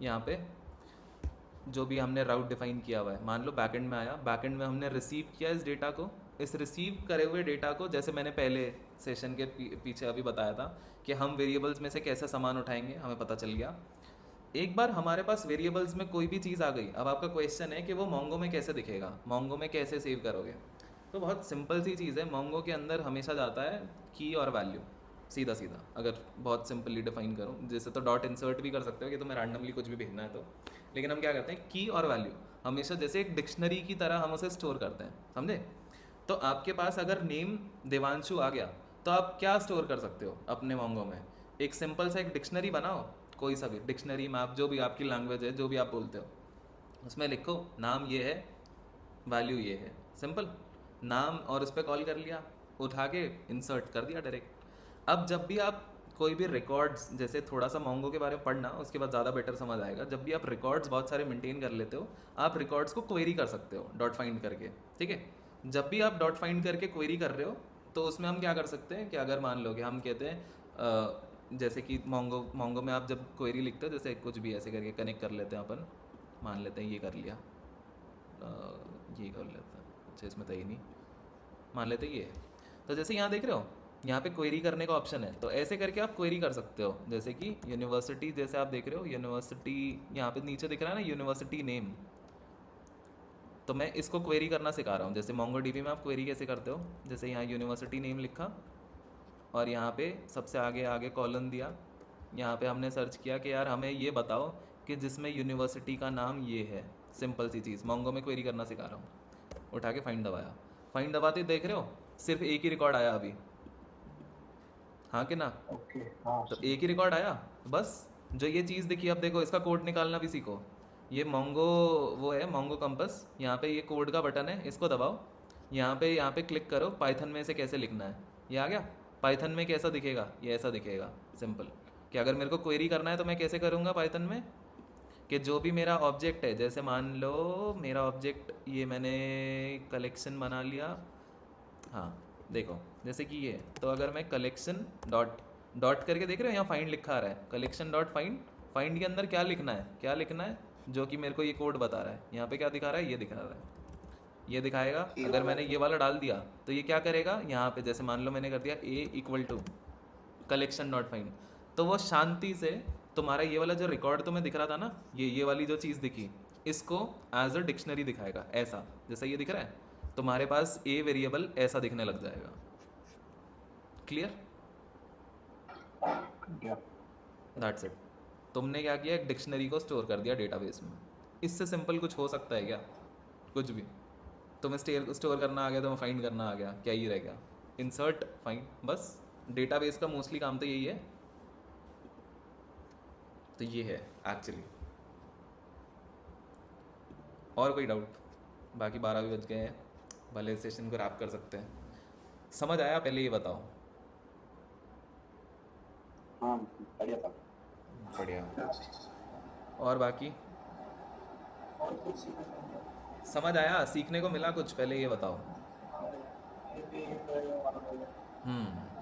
यहाँ पे जो भी हमने राउट डिफाइन किया हुआ है, मान लो बैकएंड में आया, बैकएंड में हमने रिसीव किया इस डेटा को। इस रिसीव करे हुए डेटा को, जैसे मैंने पहले सेशन के पीछे अभी बताया था कि हम वेरिएबल्स में से कैसे सामान उठाएंगे, हमें पता चल गया। एक बार हमारे पास वेरिएबल्स में कोई भी चीज़ आ गई, अब आपका क्वेश्चन है कि वो मोंगो में कैसे दिखेगा, मोंगो में कैसे सेव करोगे। तो बहुत सिंपल सी चीज़ है, मोंगो के अंदर हमेशा जाता है की और वैल्यू, सीधा सीधा। अगर बहुत सिंपली डिफाइन करूँ, जैसे तो डॉट इंसर्ट भी कर सकते हो कि तुम्हें रैंडमली कुछ भी भेजना है तो, लेकिन हम क्या करते हैं, की और वैल्यू हमेशा जैसे एक डिक्शनरी की तरह हम उसे स्टोर करते हैं, समझे। तो आपके पास अगर नेम देवांशु आ गया तो आप क्या स्टोर कर सकते हो अपने मोंगो में, एक सिंपल सा एक डिक्शनरी बनाओ, कोई सा भी डिक्शनरी में आप जो भी आपकी लैंग्वेज है, जो भी आप बोलते हो, उसमें लिखो नाम ये है, वैल्यू ये है, सिंपल नाम, और उस पर कॉल कर लिया, उठा के इंसर्ट कर दिया डायरेक्ट। अब जब भी आप कोई भी रिकॉर्ड्स, जैसे थोड़ा सा मोंगो के बारे में पढ़ना, उसके बाद ज़्यादा बेटर समझ आएगा। जब भी आप रिकॉर्ड्स बहुत सारे मेंटेन कर लेते हो, आप रिकॉर्ड्स को क्वेरी कर सकते हो डॉट फाइंड करके, ठीक है। जब भी आप डॉट फाइंड करके क्वेरी कर रहे हो तो उसमें हम क्या कर सकते हैं कि अगर मान लो कि हम कहते हैं जैसे कि मोंगो में आप जब क्वेरी लिखते हो, जैसे कुछ भी ऐसे करके कनेक्ट कर लेते हैं अपन, मान लेते हैं ये कर लिया, ये कर लेते हैं, अच्छा इसमें तो ही नहीं, मान लेते हैं ये है। तो जैसे यहाँ देख रहे हो, यहाँ पे क्वेरी करने का ऑप्शन है, तो ऐसे करके आप क्वेरी कर सकते हो। जैसे कि यूनिवर्सिटी, जैसे आप देख रहे हो यूनिवर्सिटी, यहाँ पे नीचे दिख रहा है ना यूनिवर्सिटी नेम, तो मैं इसको क्वेरी करना सिखा रहा हूँ। जैसे मोंगोडीबी में आप क्वेरी कैसे करते हो, जैसे यहाँ यूनिवर्सिटी नेम लिखा और यहाँ पे सबसे आगे आगे कॉलन दिया, यहाँ पे हमने सर्च किया कि यार हमें ये बताओ कि जिसमें यूनिवर्सिटी का नाम ये है, सिंपल सी चीज़ मोंगो में क्वेरी करना सिखा रहा हूँ। उठा के फाइंड दबाया, फाइंड दबाते देख रहे हो सिर्फ एक ही रिकॉर्ड आया अभी, हाँ कि ना, ओके, हाँ, तो एक ही रिकॉर्ड आया बस। जो ये चीज़ देखी, अब देखो इसका कोड निकालना भी सीखो। ये मोंगो वो है मोंगो कंपस, यहाँ पे ये कोड का बटन है, इसको दबाओ, यहाँ पे क्लिक करो, पाइथन में से कैसे लिखना है, ये आ गया। पाइथन में कैसा दिखेगा, ये ऐसा दिखेगा सिंपल। कि अगर मेरे को क्वेरी करना है तो मैं कैसे करूँगा पाइथन में, कि जो भी मेरा ऑब्जेक्ट है, जैसे मान लो मेरा ऑब्जेक्ट ये मैंने कलेक्शन बना लिया, हाँ देखो जैसे कि ये, तो अगर मैं कलेक्शन डॉट डॉट करके देख रहे हो यहाँ फाइंड लिखा आ रहा है, कलेक्शन डॉट फाइंड, फाइंड के अंदर क्या लिखना है, क्या लिखना है जो कि मेरे को ये कोड बता रहा है, यहाँ पे क्या दिखा रहा है, ये दिखा रहा है, ये दिखाएगा। अगर मैंने ये वाला डाल दिया तो ये क्या करेगा, यहाँ पे जैसे मान लो मैंने कर दिया a equal to collection dot find, तो वो शांति से तुम्हारा ये वाला जो रिकॉर्ड तुम्हें दिख रहा था ना, ये वाली जो चीज़ दिखी, इसको एज अ डिक्शनरी दिखाएगा, ऐसा जैसा ये दिख रहा है तुम्हारे पास ए वेरिएबल ऐसा दिखने लग जाएगा। क्लियर? That's it. तुमने क्या किया, एक डिक्शनरी को स्टोर कर दिया डेटाबेस में। इससे सिंपल कुछ हो सकता है क्या? कुछ भी। तुम्हें स्टोर करना आ गया, तुम्हें फाइंड करना आ गया, क्या ही रह गया, इंसर्ट फाइंड, बस। डेटाबेस का मोस्टली काम तो यही है। तो ये है एक्चुअली। और कोई डाउट? बाकी 12 भी बज गए हैं, भले सेशन को रैप कर सकते हैं। समझ आया? पहले ये बताओ। हाँ बढ़िया था। बढ़िया। और बाकी समझ आया? सीखने को मिला कुछ? पहले ये बताओ।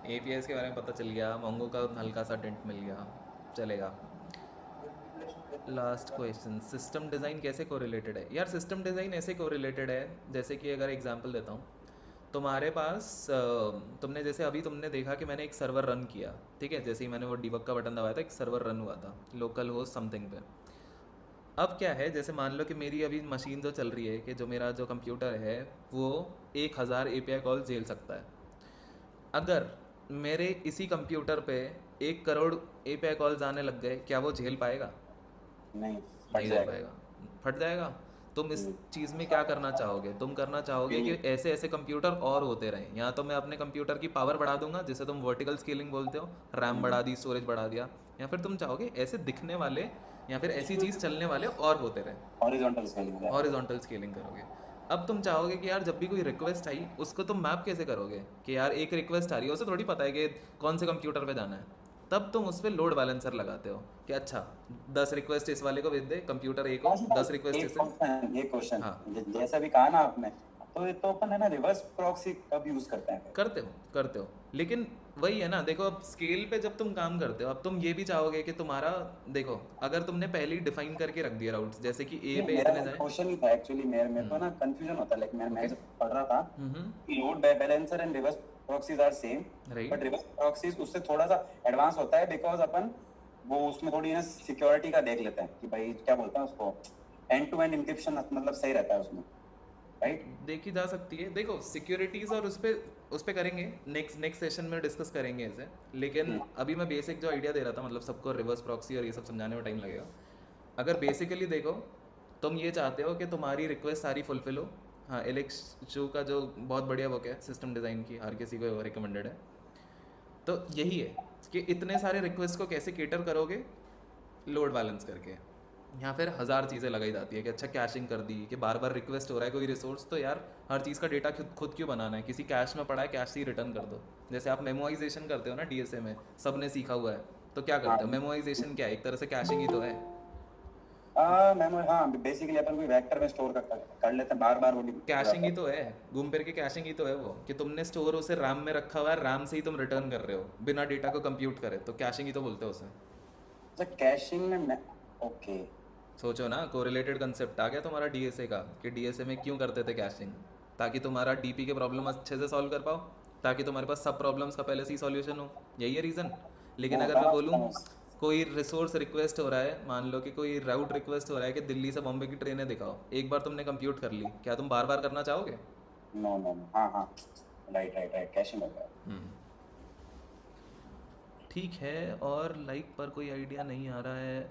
APIs के बारे में पता चल गया, मोंगो का हल्का सा टेंट मिल गया, चलेगा। लास्ट क्वेश्चन, सिस्टम डिज़ाइन कैसे कोरिलेटेड है? यार सिस्टम डिज़ाइन ऐसे कोरिलेटेड है जैसे कि अगर एग्जांपल देता हूँ, तुम्हारे पास तुमने जैसे अभी तुमने देखा कि मैंने एक सर्वर रन किया, ठीक है, जैसे ही मैंने वो डिबग का बटन दबाया था एक सर्वर रन हुआ था लोकल होस्ट समथिंग पे। अब क्या है, जैसे मान लो कि मेरी अभी मशीन जो चल रही है, कि जो मेरा जो कंप्यूटर है वो 1000 API कॉल झेल सकता है। अगर मेरे इसी कंप्यूटर पे 1 करोड़ API कॉल्स आने लग गए, क्या वो झेल पाएगा? नहीं नहीं झेल पाएगा, फट जाएगा। तुम इस चीज़ में क्या करना चाहोगे? तुम करना चाहोगे कि ऐसे ऐसे कंप्यूटर और होते रहें। या तो मैं अपने कंप्यूटर की पावर बढ़ा दूंगा, जिसे तुम वर्टिकल स्केलिंग बोलते हो, रैम बढ़ा दी, स्टोरेज बढ़ा दिया, या फिर तुम चाहोगे ऐसे दिखने वाले या फिर ऐसी चीज़ चलने वाले और होते रहें, हॉरिजॉन्टल स्केलिंग है। हॉरिजॉन्टल स्केलिंग करोगे। अब तुम चाहोगे कि यार जब भी कोई रिक्वेस्ट आई उसको तुम मैप कैसे करोगे, कि यार एक रिक्वेस्ट आ रही है, उसे थोड़ी पता है कि कौन से कंप्यूटर पे जाना है। तब तुम उस पर लोड बैलेंसर लगाते हो कि अच्छा 10 रिक्वेस्ट इस वाले को भेज दे, कंप्यूटर ए को 10 रिक्वेस्ट इसे। ये क्वेश्चन हाँ। जैसा भी कहा ना आपने, तो ये तो अपन है ना रिवर्स प्रॉक्सी कब यूज करते हैं? करते हो, लेकिन वही है ना, देखो अब स्केल पे जब तुम काम करते हो, अब तुम ये भी चाहोगे कि तुम्हारा, देखो अगर तुमने पहले ही डिफाइन करके रख दिया राउट्स, जैसे कि ए पे इतने जाए। क्वेश्चन ही था एक्चुअली, मेरे को ना कंफ्यूजन होता है, लाइक मैं जब पढ़ रहा था, load balancer and reverse proxies are same, but reverse proxies उससे थोड़ा सा एडवांस होता है, बिकॉज अपन वो उसमें थोड़ी ना सिक्योरिटी का देख लेते हैं कि भाई क्या बोलते हैं उसको, एंड टू एंड इंक्रिप्शन मतलब सही रहता है उसमें, राइट? देखी जा सकती है। देखो सिक्योरिटीज और उस पे करेंगे, नेक्स्ट सेशन में डिस्कस करेंगे इसे, लेकिन अभी मैं बेसिक जो आइडिया दे रहा था, मतलब सबको रिवर्स प्रॉक्सी और ये सब समझाने में टाइम लगेगा। अगर बेसिकली देखो, तुम ये चाहते हो कि तुम्हारी रिक्वेस्ट सारी फुलफिल हो। हाँ, एलेक्स शू का जो बहुत बढ़िया बुक है सिस्टम डिज़ाइन की, हर किसी को रिकमेंडेड है। तो यही है कि इतने सारे रिक्वेस्ट को कैसे केटर करोगे, लोड बैलेंस करके। यहाँ फिर 1000 चीज़ें लगाई जाती है कि अच्छा कैशिंग कर दी, कि बार बार रिक्वेस्ट हो रहा है कोई रिसोर्स, तो यार हर चीज़ का डेटा खुद क्यों बनाना है, किसी कैश में पड़ा है कैश से ही रिटर्न कर दो। जैसे आप मेमोइजेशन करते हो ना DSA में, सबने सीखा हुआ है, तो क्या करते हो, मेमोइजेशन क्या है, एक तरह से कैशिंग ही तो है। हाँ बेसिकली अपन कोई वेक्टर में स्टोर कर लेते हैं, बार बार वो कैशिंग ही तो है, घूम फिर के कैशिंग ही तो है वो, कि तुमने स्टोर उसे रैम में रखा हुआ है, रैम से ही तुम रिटर्न कर रहे हो बिना डेटा को कंप्यूट करे, तो कैशिंग ही तो बोलते हो उसे। कैशिंग में ओके, सोचो ना, कोरिलेटेड कंसेप्ट आ गया तुम्हारा DSA का, कि DSA में क्यों करते थे कैशिंग, ताकि तुम्हारा DP के प्रॉब्लम अच्छे से सॉल्व कर पाओ, ताकि तुम्हारे पास सब प्रॉब्लम्स का पहले से ही सॉल्यूशन हो, यही है रीज़न। लेकिन अगर मैं बोलूँ कोई रिसोर्स रिक्वेस्ट हो रहा है, मान लो कि कोई राउट रिक्वेस्ट हो रहा है कि दिल्ली से बॉम्बे की ट्रेनें दिखाओ, एक बार तुमने कंप्यूट कर ली, क्या तुम बार बार करना चाहोगे? नो, हाँ राइट, कैशिंग होता है। ठीक है। और लाइक पर कोई आइडिया नहीं आ रहा है।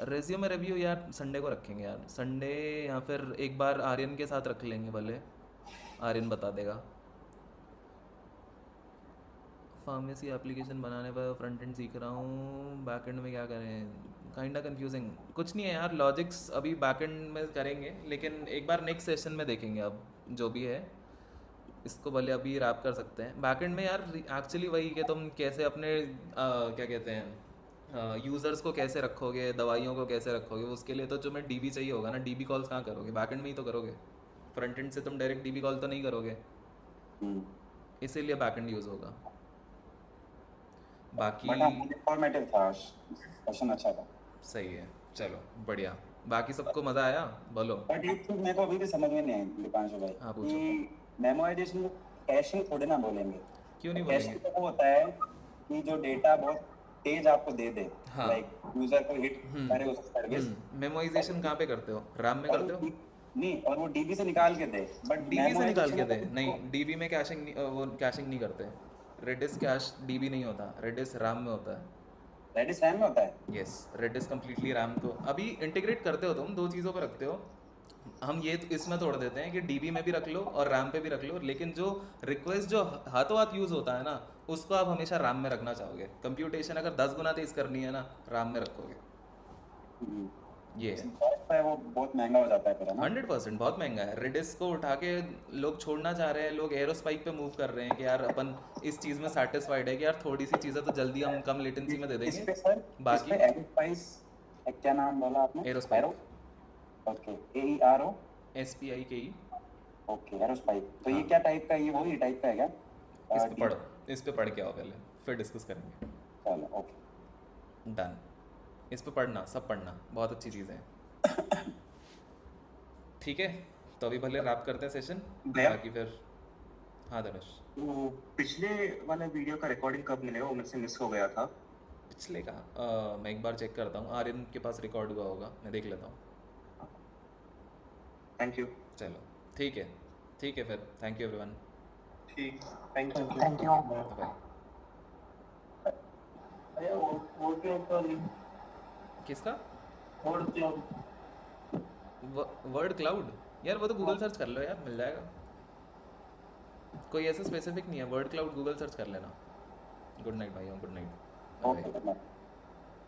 रेज्यूमे रिव्यू यार संडे को रखेंगे यार, संडे, या फिर एक बार आर्यन के साथ रख लेंगे, भले आर्यन बता देगा। फार्मेसी एप्लीकेशन बनाने पर फ्रंट एंड सीख रहा हूँ, बैक एंड में क्या करें, काइंडा कंफ्यूजिंग। कुछ नहीं है यार, लॉजिक्स अभी बैक एंड में करेंगे, लेकिन एक बार नेक्स्ट सेशन में देखेंगे। अब जो भी है इसको भले अभी रैप कर सकते हैं। बैक एंड में यार एक्चुअली वही कि तुम कैसे अपने क्या कहते हैं, यूज़र्स को कैसे रखोगे, दवाइयों को कैसे रखोगे, उसके लिए तो तुम्हें डीबी चाहिए होगा ना। डीबी कॉल्स कहाँ करोगे, बैकएंड में ही तो करोगे। फ्रंट एंड से तुम डायरेक्ट डीबी कॉल तो नहीं करोगे, इसीलिए बैकएंड यूज़ होगा। बाकी बट इंफॉर्मेटिव था, क्वेश्चन अच्छा था। सही है, चलो बढ़िया। बाकी सबको मज़ा आया, बोलो। बट एक चीज मेरे को अभी भी समझ में नहीं आई दीपांशु भाई, हाँ, पूछो। कि मेमोराइजेशन को कैशिंग थोड़े ना बोलेंगे। क्यों नहीं कैशिंग बोलेंगे? तो वो होता है कि जो डेटा बहुत तेज आपको दे दे, हाँ। लाइक यूजर को हिट करे उस सर्विस, मेमोराइजेशन कहाँ पे करते हो, रैम में करते हो? नहीं, और वो डीबी से निकाल के दे, बट डीबी से निकाल के दे? नहीं, डीबी में कैशिंग वो कैशिंग नहीं करते। रेडिस कैश डीबी नहीं होता, रेडिस रैम में होता है। रेडिस रैम में होता है। यस, रेडिस कम्प्लीटली रैम को अभी इंटीग्रेट करते हो तुम, दो चीज़ों पे रखते हो। हम ये इसमें तोड़ देते हैं कि डीबी में भी रख लो और रैम पे भी रख लो, लेकिन जो रिक्वेस्ट जो हाथों हाथ यूज़ होता है ना, उसको आप हमेशा रैम में रखना चाहोगे। कंप्यूटेशन अगर 10 गुना तेज करनी है ना, रैम में रखोगे। ये है, वो बहुत महंगा हो जाता है फिर, है ना? 100% बहुत महंगा है। रेडिस को उठा के लोग छोड़ना चाह रहे हैं, लोग एरोस्पाइक पे मूव कर रहे हैं कि यार अपन इस चीज़ में सेटिस्फाइड है कि यार थोड़ी सी चीज़ें तो जल्दी हम कम लेटेंसी में दे इस देंगे। पे सर, बाकी इस पे एरोस्पाइस, क्या नाम बोला आपने? एरोस्पाइक, ओके, AERO, SPIKE। ओके, एरोस्पाइक। तो ये हाँ। क्या टाइप का है, ये वही टाइप का है क्या? इस पे पढ़ो, इस पे पढ़ के आओ पहले, फिर डिस्कस करेंगे। चलो, ओके, डन। इस पे पढ़ना, सब पढ़ना, बहुत अच्छी चीज़ें हैं। ठीक है, तो अभी भले रैप करते हैं सेशन, भैया? बाकी फिर। हाँ धनुष। वो पिछले वाले वीडियो का रिकॉर्डिंग कब मिलेगा, वो मुझसे मिस हो गया था। पिछले का मैं एक बार चेक करता हूँ, आर्यन के पास रिकॉर्ड हुआ होगा, मैं देख लेता हूँ। Thank you. चलो ठीक है, ठीक है फिर, थैंक यू एवरीवन, ठीक, thank you. Thank you. Bye. भैया वोट क्लाउड का लिंक, किसका? Word cloud. Word cloud? यार वो तो गूगल सर्च कर लो यार, मिल जाएगा। कोई ऐसा स्पेसिफिक नहीं है, वर्ड क्लाउड गूगल सर्च कर लेना। गुड नाइट भाइयों, गुड नाइट। ओके।